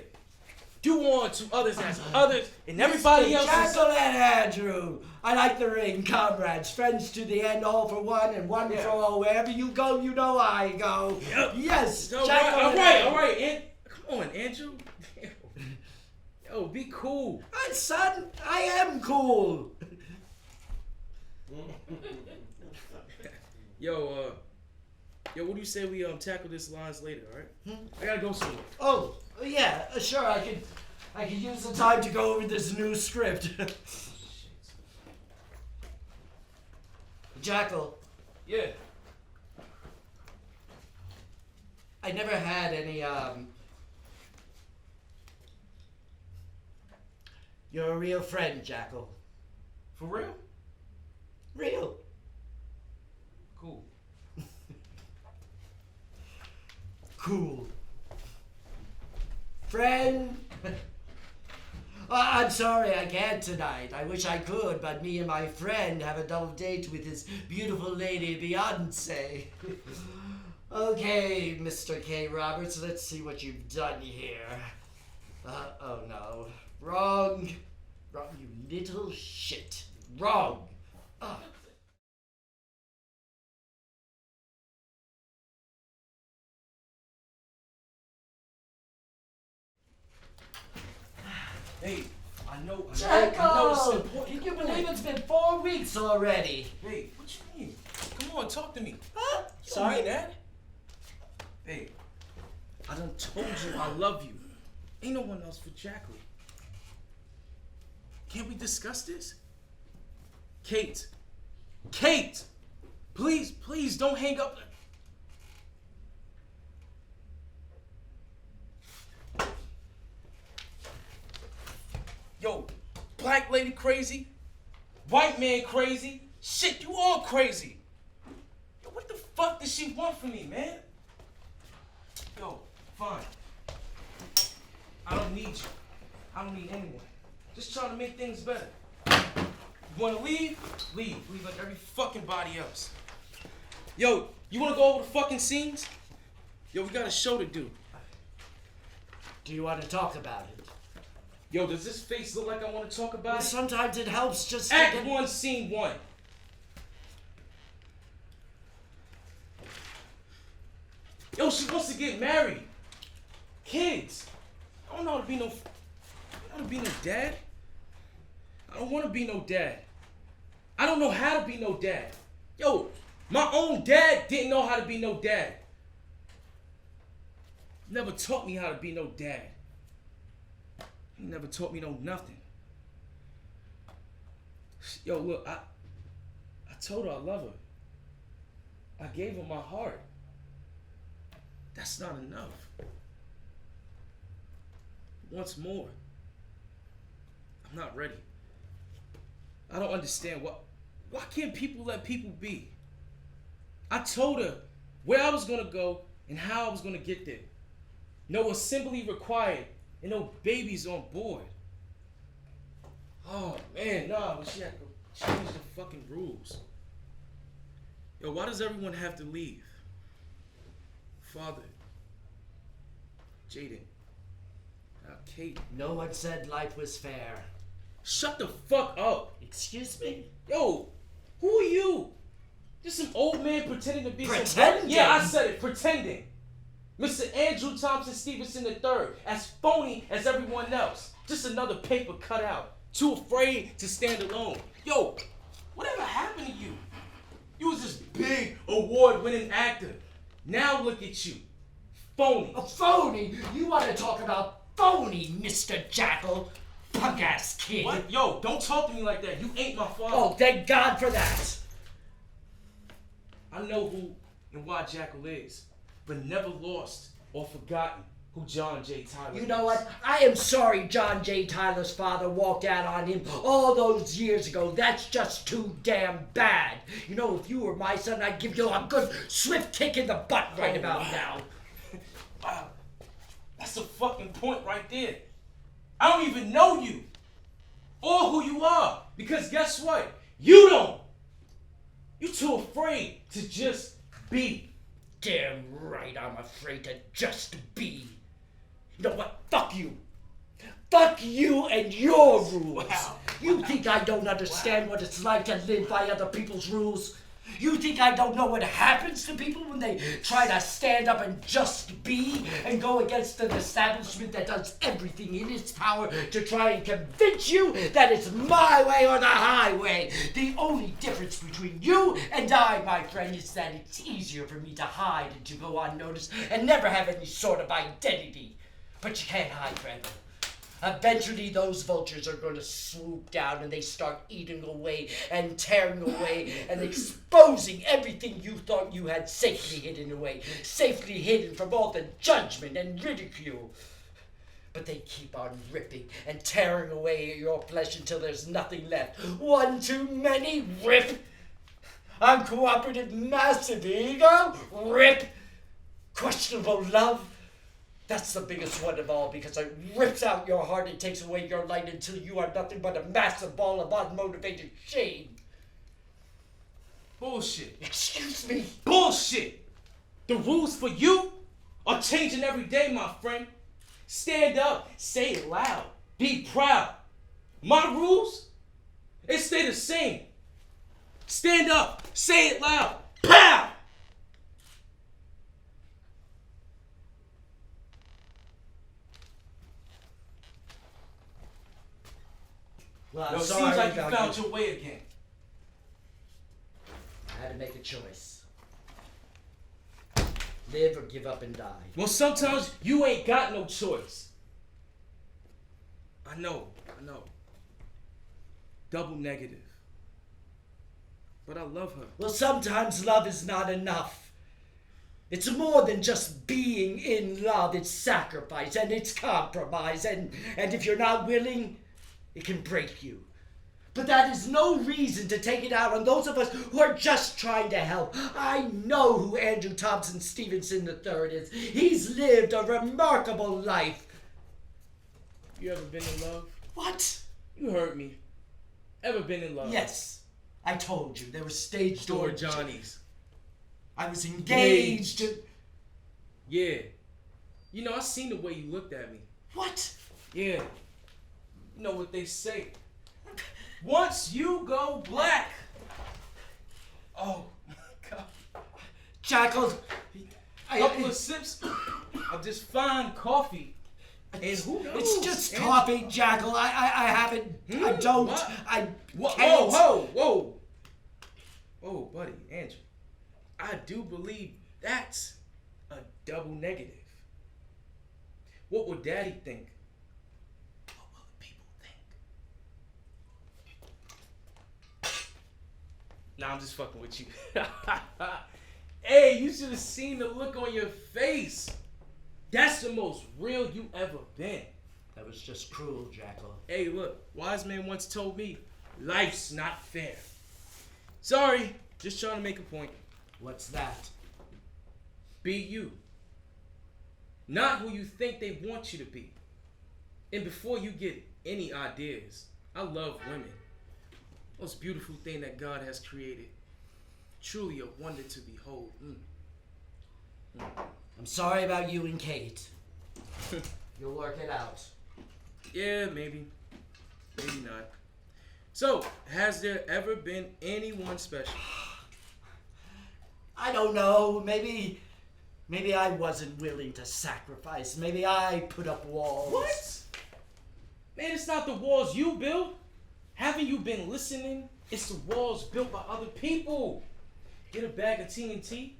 Do unto others as others and everybody else. Jackal and Andrew. I like the ring, comrades. Friends to the end, all for one and one for all. Wherever you go, you know I go. Yep. Yes, All Jackal and right. Come on, Andrew. Yo, be cool. Son, I am cool. Yo, what do you say we tackle this lines later, alright? I gotta go somewhere. Oh, yeah, sure. I can use the time to go over this new script. Jackal, Yeah. I never had any You're a real friend, Jackal. For real? Real. Cool. Cool. Friend. I'm sorry I can't tonight. I wish I could, but me and my friend have a double date with his beautiful lady, Beyonce. Okay, Mr. K. Roberts, let's see what you've done here. Oh no. Wrong. Wrong, you little shit. Wrong. Hey, I know it's Jacko! important. Can you Come on. believe it's been 4 weeks already? Hey, what you mean? Come on, talk to me. Huh? You don't mean that. Hey, I done told you I love you. Ain't no one else for Jacko. Can't we discuss this? Kate, please don't hang up. Yo, black lady crazy, white man crazy, shit, you all crazy. Yo, what the fuck does she want from me, man? Yo, fine. I don't need you. I don't need anyone. Just trying to make things better. You wanna leave? Leave. Leave like every fucking body else. Yo, you wanna go over the fucking scenes? Yo, we got a show to do. Do you want to talk about it? Yo, does this face look like I want to talk about Well, it? sometimes it helps just to Act get... 1, Scene 1. Yo, she wants to get married. Kids. I don't know how to be no... I don't know how to be no dad. I don't want to be no dad. I don't know how to be no dad. Yo, my own dad didn't know how to be no dad. Never taught me how to be no dad. He never taught me no nothing. Yo, look, I told her I love her. I gave her my heart. That's not enough. Once more, I'm not ready. I don't understand why can't people let people be? I told her where I was gonna go and how I was gonna get there. No assembly required and no babies on board. Oh man, nah, but she had to change the fucking rules. Yo, why does everyone have to leave? Father, Jaden, Kate. No one said life was fair. Shut the fuck up. Excuse me? Yo, who are you? Just some old man pretending to be Pretending? Yeah, I said it, pretending. Mr. Andrew Thompson Stevenson III, as phony as everyone else. Just another paper cut out. Too afraid to stand alone. Yo, whatever happened to you? You was this big award-winning actor. Now look at you. Phony. A phony? You want to talk about phony, Mr. Jackal? Punk-ass kid. What? Yo, don't talk to me like that. You ain't my father. Oh, thank God for that. I know who and why Jackal is, but never lost or forgotten who John J. Tyler is. You know what? I am sorry John J. Tyler's father walked out on him all those years ago. That's just too damn bad. You know, if you were my son, I'd give you a good swift kick in the butt right about now. Wow. That's the fucking point right there. I don't even know you or who you are, because guess what? You don't. You're too afraid to just be. Damn right I'm afraid to just be. You know what? Fuck you. Fuck you and your rules. Wow. You think I don't understand what it's like to live by other people's rules? You think I don't know what happens to people when they try to stand up and just be and go against an establishment that does everything in its power to try and convince you that it's my way or the highway? The only difference between you and I, my friend, is that it's easier for me to hide and to go unnoticed and never have any sort of identity. But you can't hide forever. Eventually those vultures are going to swoop down and they start eating away and tearing away and exposing everything you thought you had safely hidden away, safely hidden from all the judgment and ridicule. But they keep on ripping and tearing away at your flesh until there's nothing left. One too many, rip. Uncooperative massive ego, rip. Questionable love. That's the biggest one of all because it rips out your heart and takes away your light until you are nothing but a massive ball of unmotivated shame. Bullshit. Excuse me? Bullshit. The rules for you are changing every day, my friend. Stand up, say it loud, be proud. My rules, they stay the same. Stand up, say it loud, pow! Well, I'm Yo, it sorry seems like you about found your way again. I had to make a choice. Live or give up and die. Well, sometimes you ain't got no choice. I know. Double negative. But I love her. Well, sometimes love is not enough. It's more than just being in love. It's sacrifice and it's compromise. And if you're not willing, it can break you. But that is no reason to take it out on those of us who are just trying to help. I know who Andrew Thompson Stevenson III is. He's lived a remarkable life. You ever been in love? What? You heard me. Ever been in love? Yes, I told you. There was stage door Johnny's. I was engaged. Yeah. You know, I seen the way you looked at me. What? Yeah. You know what they say. Once you go black. Oh my God. Jackal. A couple of sips of this fine coffee. And who knows? It's just coffee, Jackal. I haven't. I don't. What? I Whoa, can't. Whoa, buddy, Andrew. I do believe that's a double negative. What would Daddy think? What will the people think? Nah, I'm just fucking with you. Hey, you should have seen the look on your face. That's the most real you ever been. That was just cruel, Jackal. Hey, look, wise man once told me, life's not fair. Sorry, just trying to make a point. What's that? Be you. Not who you think they want you to be. And before you get any ideas, I love women. Most beautiful thing that God has created. Truly a wonder to behold. I'm sorry about you and Kate. You'll work it out. Yeah, maybe. Maybe not. So, has there ever been anyone special? I don't know. Maybe I wasn't willing to sacrifice. Maybe I put up walls. What? Man, it's not the walls you built. Haven't you been listening? It's the walls built by other people. Get a bag of TNT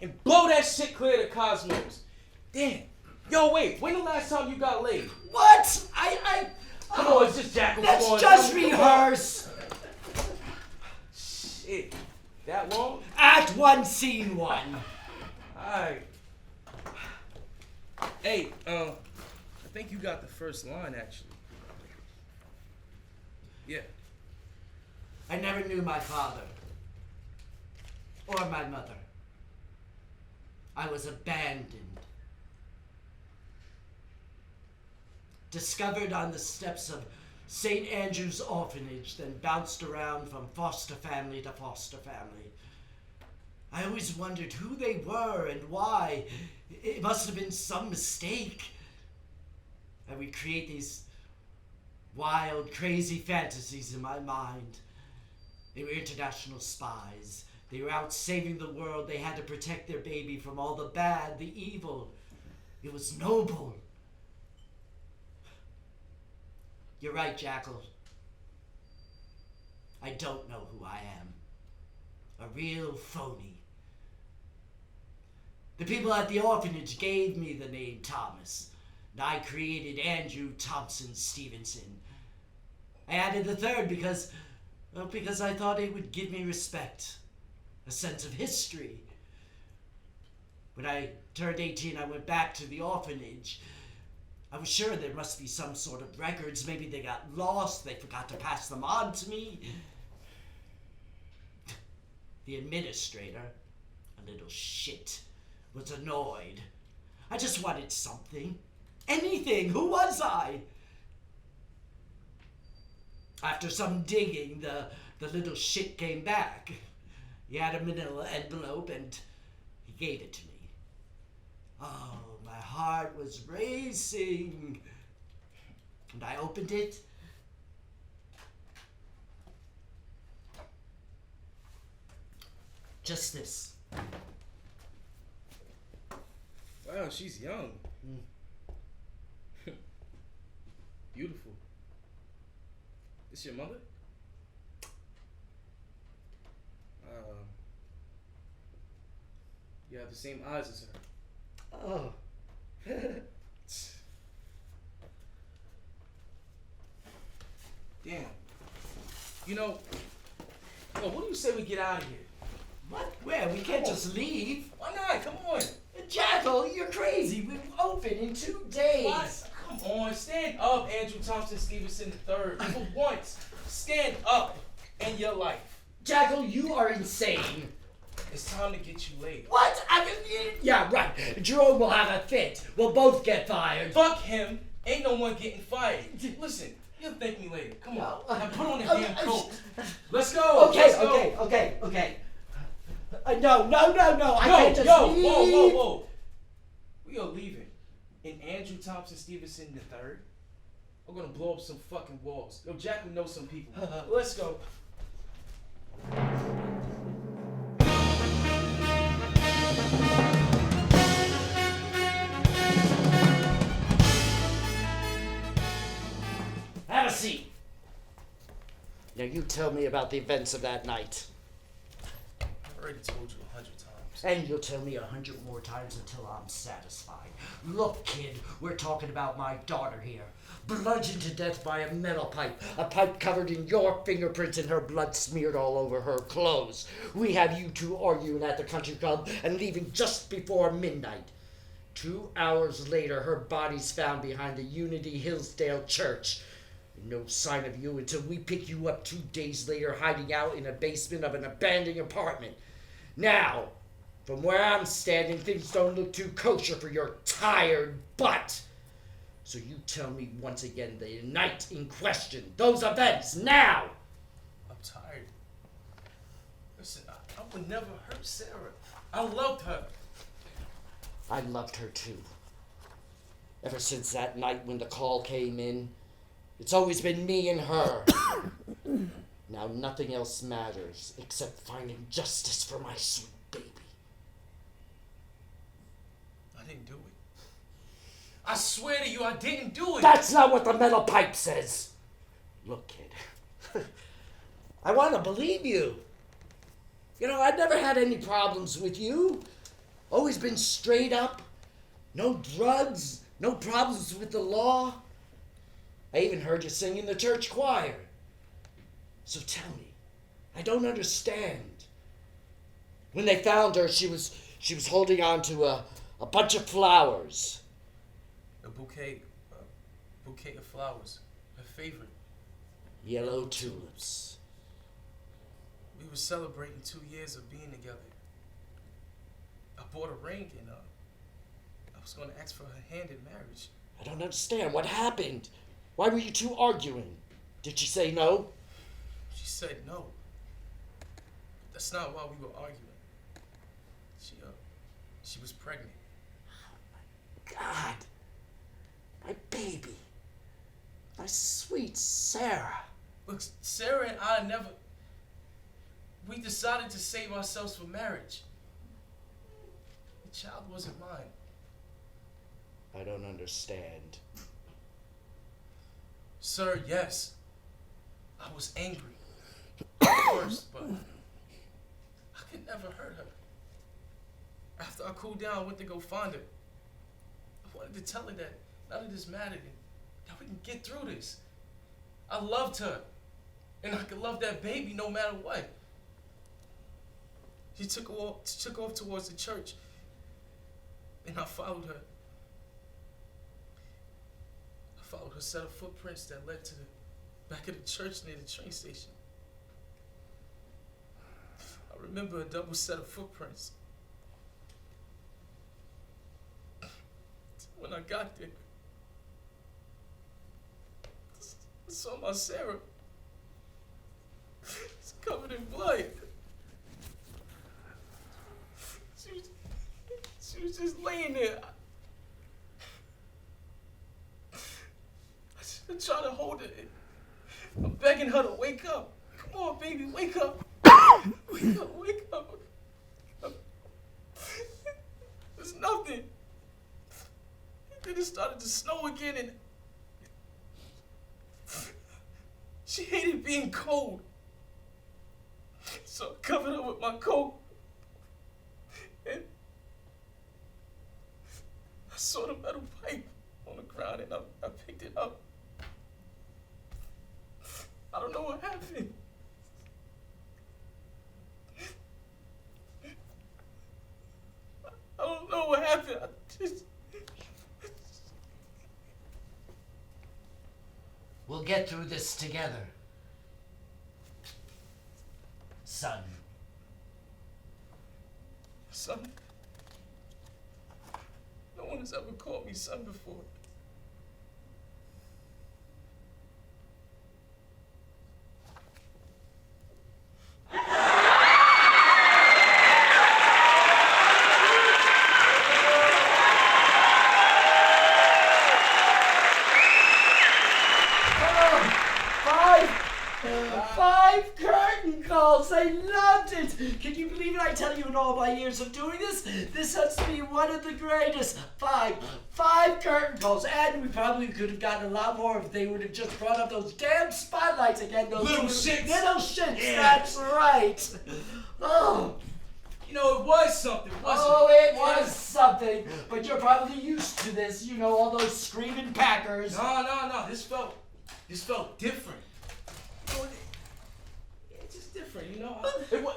and blow that shit clear to cosmos. Damn. Yo, wait. When the last time you got laid? What? Come on, it's just Jackal. Let's just rehearse. Shit. That long? Act 1, Scene 1. Alright. Hey, I think you got the first line, actually. Yeah. I never knew my father. Or my mother. I was abandoned. Discovered on the steps of St. Andrew's Orphanage, then bounced around from foster family to foster family. I always wondered who they were and why. It must have been some mistake. I would create these wild, crazy fantasies in my mind. They were international spies. They were out saving the world. They had to protect their baby from all the bad, the evil. It was noble. You're right, Jackal. I don't know who I am. A real phony. The people at the orphanage gave me the name Thomas, and I created Andrew Thompson Stevenson. I added the third because I thought it would give me respect, a sense of history. When I turned 18, I went back to the orphanage. I was sure there must be some sort of records. Maybe they got lost. They forgot to pass them on to me. The administrator, a little shit, was annoyed. I just wanted something. Anything. Who was I? After some digging, the little shit came back. He had a manila envelope and he gave it to me. Oh, my heart was racing. And I opened it. Just this. Wow, she's young. Beautiful. This your mother? You have the same eyes as her. Oh. Damn. You know, what do you say we get out of here? What? Where? We can't just leave. Why not? Come on. Jackal, you're crazy. We're open in 2 days. What? Come on, stand up, Andrew Thompson Stevenson III. For once, stand up in your life. Jackal, you are insane. It's time to get you laid. What? Yeah, right. Jerome will have a fit. We'll both get fired. Fuck him. Ain't no one getting fired. Listen, you'll thank me later. Come on. Now put on the damn coat. Let's go. Okay. No. I can't just leave. Whoa. We are leaving. And Andrew Thompson Stevenson III. I'm gonna blow up some fucking walls. Yo, Jack will know some people. Let's go. Have a seat. Now you tell me about the events of that night. I already told you 100 times. And you'll tell me 100 more times until I'm satisfied. Look, kid, we're talking about my daughter here. Bludgeoned to death by a metal pipe. A pipe covered in your fingerprints and her blood smeared all over her clothes. We have you two arguing at the country club and leaving just before midnight. 2 hours later, her body's found behind the Unity Hillsdale Church. No sign of you until we pick you up 2 days later hiding out in a basement of an abandoned apartment. Now, from where I'm standing, things don't look too kosher for your tired butt. So you tell me once again the night in question, those events, now! I'm tired. Listen, I would never hurt Sarah. I loved her. I loved her too. Ever since that night when the call came in, it's always been me and her. Now nothing else matters except finding justice for my sweet baby. I didn't do it. I swear to you, I didn't do it. That's not what the metal pipe says. Look, kid, I want to believe you. You know, I've never had any problems with you. Always been straight up. No drugs, no problems with the law. I even heard you sing in the church choir. So tell me, I don't understand. When they found her, she was holding on to a bunch of flowers. A bouquet of flowers. Her favorite. Yellow tulips. We were celebrating 2 years of being together. I bought a ring and I was going to ask for her hand in marriage. I don't understand. What happened? Why were you two arguing? Did she say no? She said no. That's not why we were arguing. She was pregnant. Oh my God. My baby. My sweet Sarah. Look, Sarah and I we decided to save ourselves for marriage. The child wasn't mine. I don't understand. Sir, yes. I was angry at first, but I could never hurt her. After I cooled down, I went to go find her. I wanted to tell her that none of this mattered and that we can get through this. I loved her, and I could love that baby no matter what. She took off towards the church, and I followed her. I followed her set of footprints that led to the back of the church near the train station. I remember a double set of footprints. When I got there, I saw my Sarah. It's covered in blood. She was just laying there. I tried to hold her. I'm begging her to wake up. Come on, baby, wake up. Wake up. There's nothing. Then it started to snow again and She hated being cold. So I covered her with my coat. And I saw the metal pipe on the ground and I picked it up. I don't know what happened. I don't know what happened. I just... We'll get through this together, son. Son? No one has ever called me son before. Five curtain calls. I loved it. Can you believe it? I tell you, in all my years of doing this, this has to be one of the greatest. Five curtain calls, and we probably could have gotten a lot more if they would have just brought up those damn spotlights again. Those Little shits. Little shits. Yeah. That's right. Oh. You know, it was something, wasn't Oh, it? it was something. But you're probably used to this. You know, all those screaming Packers. No. This felt different. You know, it's just different, you know.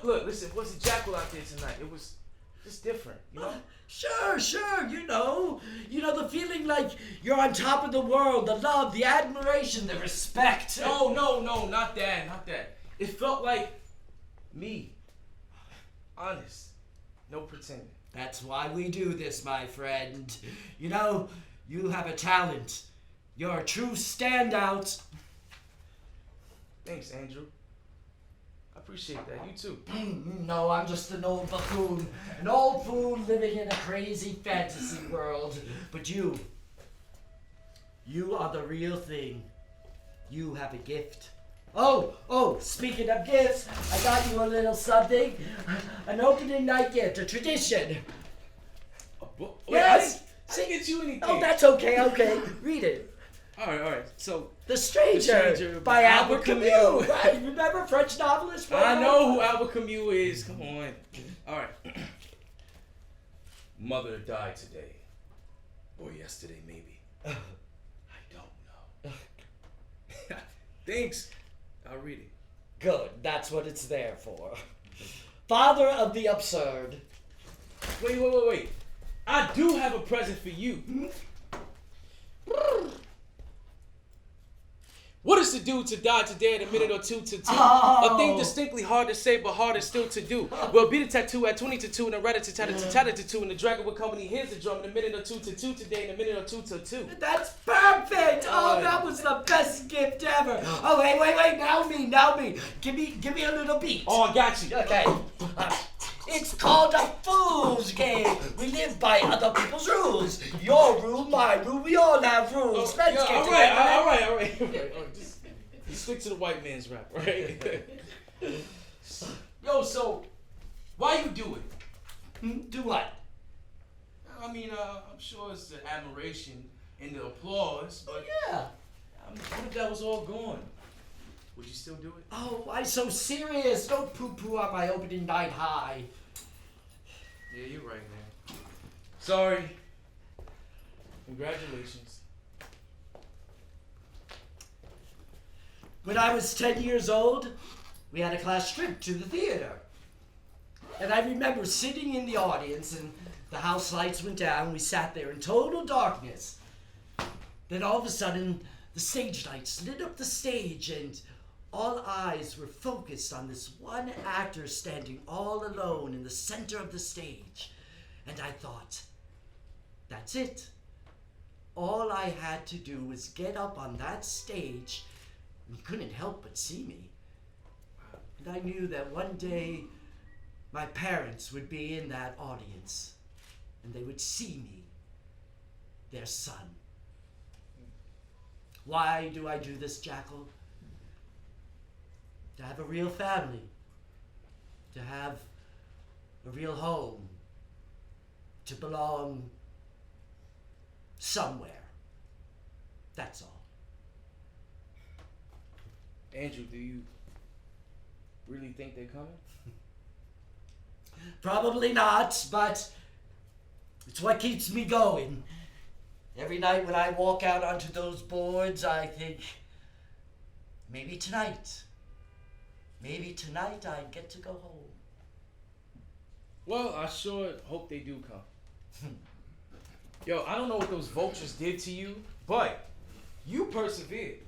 Look, listen, it wasn't Jackal out there tonight. It was just different, you know. Sure. You know the feeling like you're on top of the world, the love, the admiration, the respect. No, not that. It felt like me. Honest. No pretending. That's why we do this, my friend. You know, you have a talent. You're a true standout. Thanks, Andrew. I appreciate that. You too. No, I'm just an old buffoon. An old fool living in a crazy fantasy world. But you are the real thing. You have a gift. Oh, speaking of gifts, I got you a little something. An opening night gift, a tradition. A book? Yes. I didn't get you anything. Oh, that's okay. Read it. All right. So, The Stranger by Albert Camus. Right, remember French novelist? I know who Albert Camus is. Come on. All right. Mother died today. Or yesterday, maybe. I don't know. Thanks. I'll read it. Good, that's what it's there for. Father of the absurd. Wait. I do have a present for you. What is to do to die today in a minute or two to two? A thing distinctly hard to say, but harder still to do. Well, beat a tattoo at 20 to 2 and a rat to tatter to 2 and the dragon will come when he hears the drum in a minute or two to 2 today in a minute or two to 2. That's perfect! Oh, that was the best gift ever. Oh, wait, now me. Give me a little beat. Oh, I got you. Okay. It's called a fool's game. We live by other people's rules. Your rule, my rule, we all have rules. Let's get together. All right. Just stick to the white man's rap, right? Yo, so, why you do it? Do what? I mean, I'm sure it's the admiration and the applause, but Yeah. what if that was all gone? Would you still do it? Oh, why so serious? Don't poo-poo on my opening night high. Yeah, you're right, man. Sorry. Congratulations. When I was 10 years old, we had a class trip to the theater. And I remember sitting in the audience and the house lights went down. We sat there in total darkness. Then all of a sudden, the stage lights lit up the stage and all eyes were focused on this one actor standing all alone in the center of the stage. And I thought, that's it. All I had to do was get up on that stage and he couldn't help but see me. And I knew that one day my parents would be in that audience and they would see me, their son. Why do I do this, Jackal? To have a real family, to have a real home, to belong somewhere. That's all. Andrew, do you really think they're coming? Probably not, but it's what keeps me going. Every night when I walk out onto those boards, I think, maybe tonight I get to go home. Well, I sure hope they do come. Yo, I don't know what those vultures did to you, but you persevered,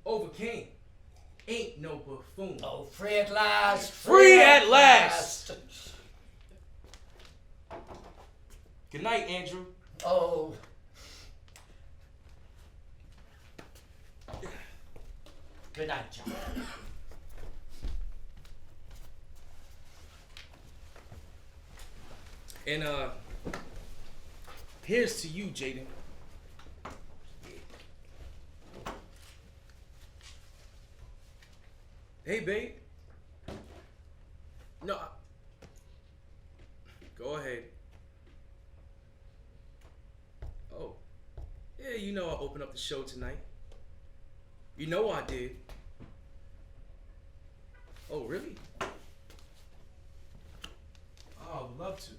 overcame. Ain't no buffoon. Oh, free at last! Free at last! Good night, Andrew. Oh. Good night, John. And here's to you, Jaden. Hey, babe. No. Go ahead. Oh. Yeah, you know I'll open up the show tonight. You know I did. Oh, really? Oh, I'd love to.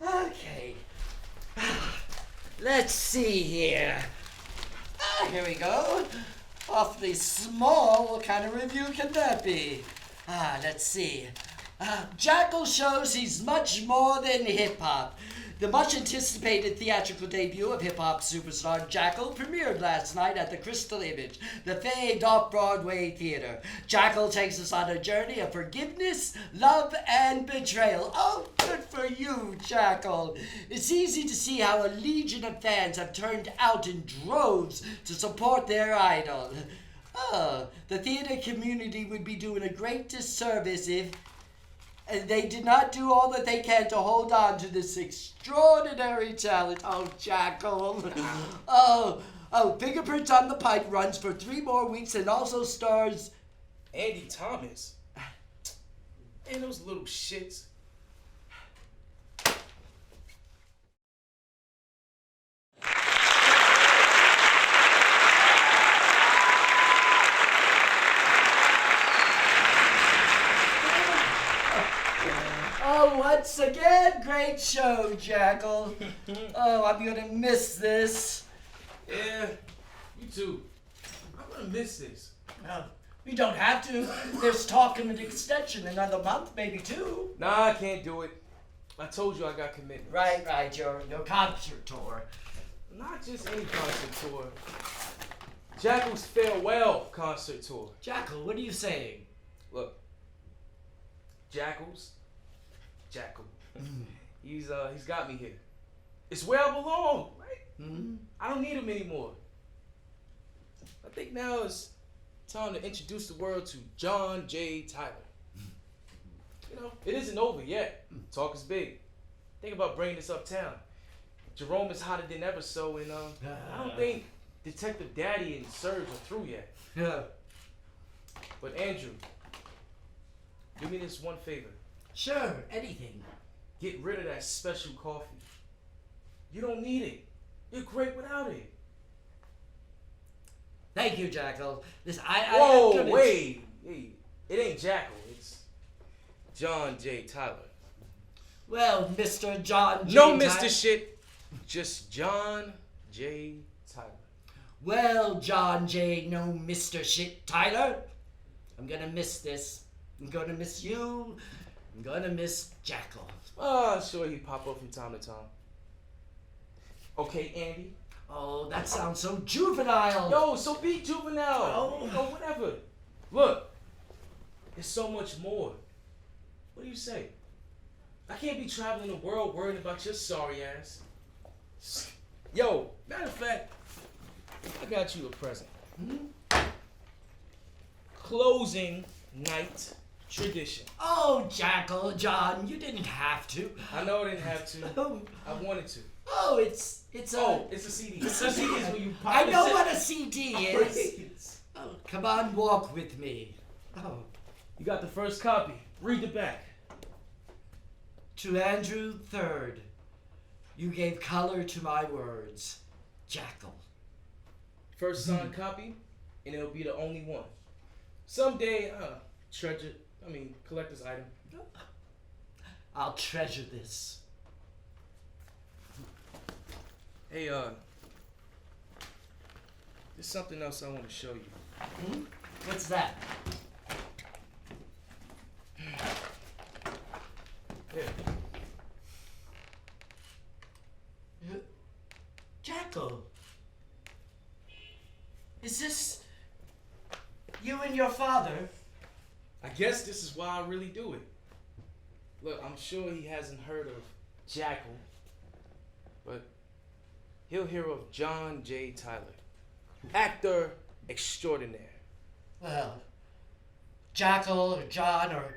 Okay. Let's see here. Here we go. Awfully small. What kind of review can that be? Let's see. Jackal shows he's much more than hip-hop. The much-anticipated theatrical debut of hip-hop superstar Jackal premiered last night at the Crystal Image, the famed off-Broadway theater. Jackal takes us on a journey of forgiveness, love, and betrayal. Oh, good for you, Jackal. It's easy to see how a legion of fans have turned out in droves to support their idol. Oh, the theater community would be doing a great disservice if they did not do all that they can to hold on to this extraordinary talent. Oh, Jackal. Oh, Fingerprints on the Pipe runs for 3 more weeks and also stars Andy Thomas. And those little shits. Oh, once again, great show, Jackal. Oh, I'm gonna miss this. Yeah, you too. I'm gonna miss this. We don't have to. There's talk of an extension, another month, maybe 2. Nah, I can't do it. I told you I got commitments. Right, your concert tour. Not just any concert tour. Jackal's farewell concert tour. Jackal, what are you saying? Look, Jackal. He's got me here. It's where I belong, right? Mm-hmm. I don't need him anymore. I think now is time to introduce the world to John J. Tyler. You know, it isn't over yet. Talk is big. Think about bringing this uptown. Jerome is hotter than ever, so and I don't think Detective Daddy and Serge are through yet. Yeah. But Andrew, do me this one favor. Sure, anything. Get rid of that special coffee. You don't need it. You're great without it. Thank you, Jackal. Listen, Whoa, I'm gonna... wait. Hey, it ain't Jackal. It's John J. Tyler. Well, Mr. John J. No, Mr. Tyler. Shit. Just John J. Tyler. Well, John J. No, Mr. Shit Tyler. I'm gonna miss this. I'm gonna miss you. I'm gonna miss Jackal. Oh, sure he'd pop up from time to time. Okay, Andy. Oh, that sounds so juvenile. Yo, so be juvenile. Oh. You know, whatever. Look, there's so much more. What do you say? I can't be traveling the world worrying about your sorry ass. Yo, matter of fact, I got you a present. Closing night tradition. Oh, Jackal, John, you didn't have to. I know I didn't have to. Oh, I wanted to. it's a... Oh, it's a CD. It's A a CD is CD. when you pop I the know CD. what a CD is. Oh, come on, walk with me. Oh, You got the first copy. Read the back. to Andrew III. You gave color to my words. Jackal. First signed copy, and it'll be the only one. Someday, collector's item. I'll treasure this. Hey, there's something else I want to show you. What's that? Here. Jackal. Is this you and your father? I guess this is why I really do it. Look, I'm sure he hasn't heard of Jackal, but he'll hear of John J. Tyler, actor extraordinaire. Well, Jackal or John, or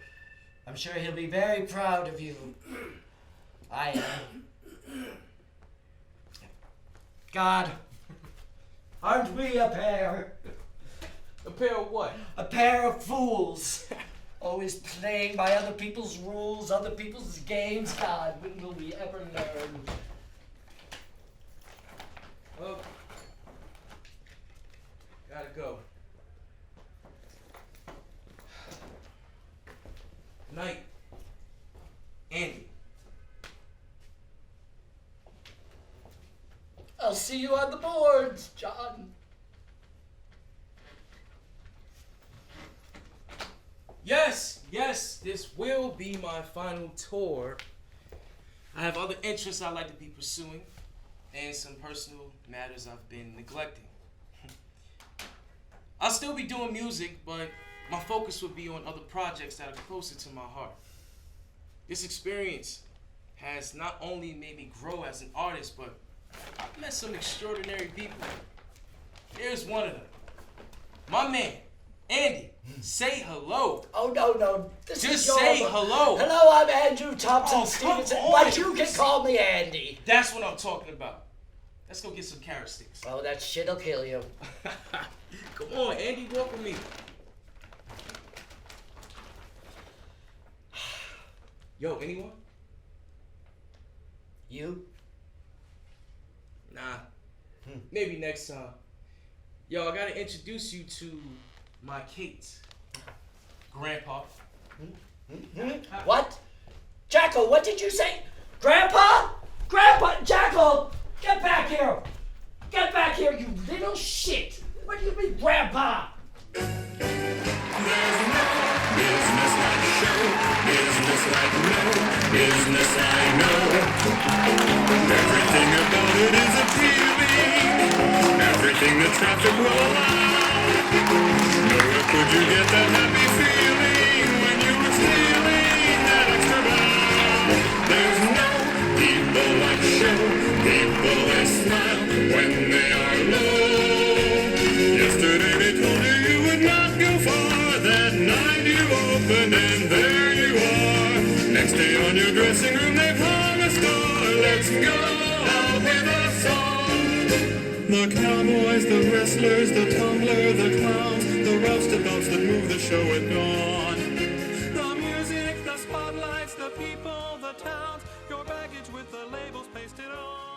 I'm sure he'll be very proud of you. I am. God, aren't we a pair? A pair of what? A pair of fools. Always playing by other people's rules, other people's games. God, when will we ever learn? Well, gotta go. Night. Andy. I'll see you on the boards, John. Yes, this will be my final tour. I have other interests I'd like to be pursuing, and some personal matters I've been neglecting. I'll still be doing music, but my focus will be on other projects that are closer to my heart. This experience has not only made me grow as an artist, but I've met some extraordinary people. Here's one of them. My man, Andy. Say hello. Oh, no. Just say hello. Hello, I'm Andrew Thompson Oh, Stevenson, come on. but you can call me Andy. That's what I'm talking about. Let's go get some carrot sticks. Oh, that shit'll kill you. Come on, Andy, walk with me. Yo, anyone? You? Nah. Maybe next time. Yo, I gotta introduce you to my Kate. Grandpa. What? Jackal, what did you say? Grandpa? Grandpa! Jackal! Get back here! Get back here, you little shit! What do you mean, Grandpa? There's no business like show, business like no business I know. Everything about it is appealing, everything the traffic will allow. Nowhere could you get that happy feeling when you were stealing that extra bow. There's no people like show, people they smile when they are low. Yesterday they told you you would not go far. That night you opened and there you are. Next day on your dressing room they've hung a star. Let's go out with a song. The cowboys, the wrestlers, the tumbler, the clowns, the roustabouts that move the show at dawn. The music, the spotlights, the people, the towns, your baggage with the labels pasted on.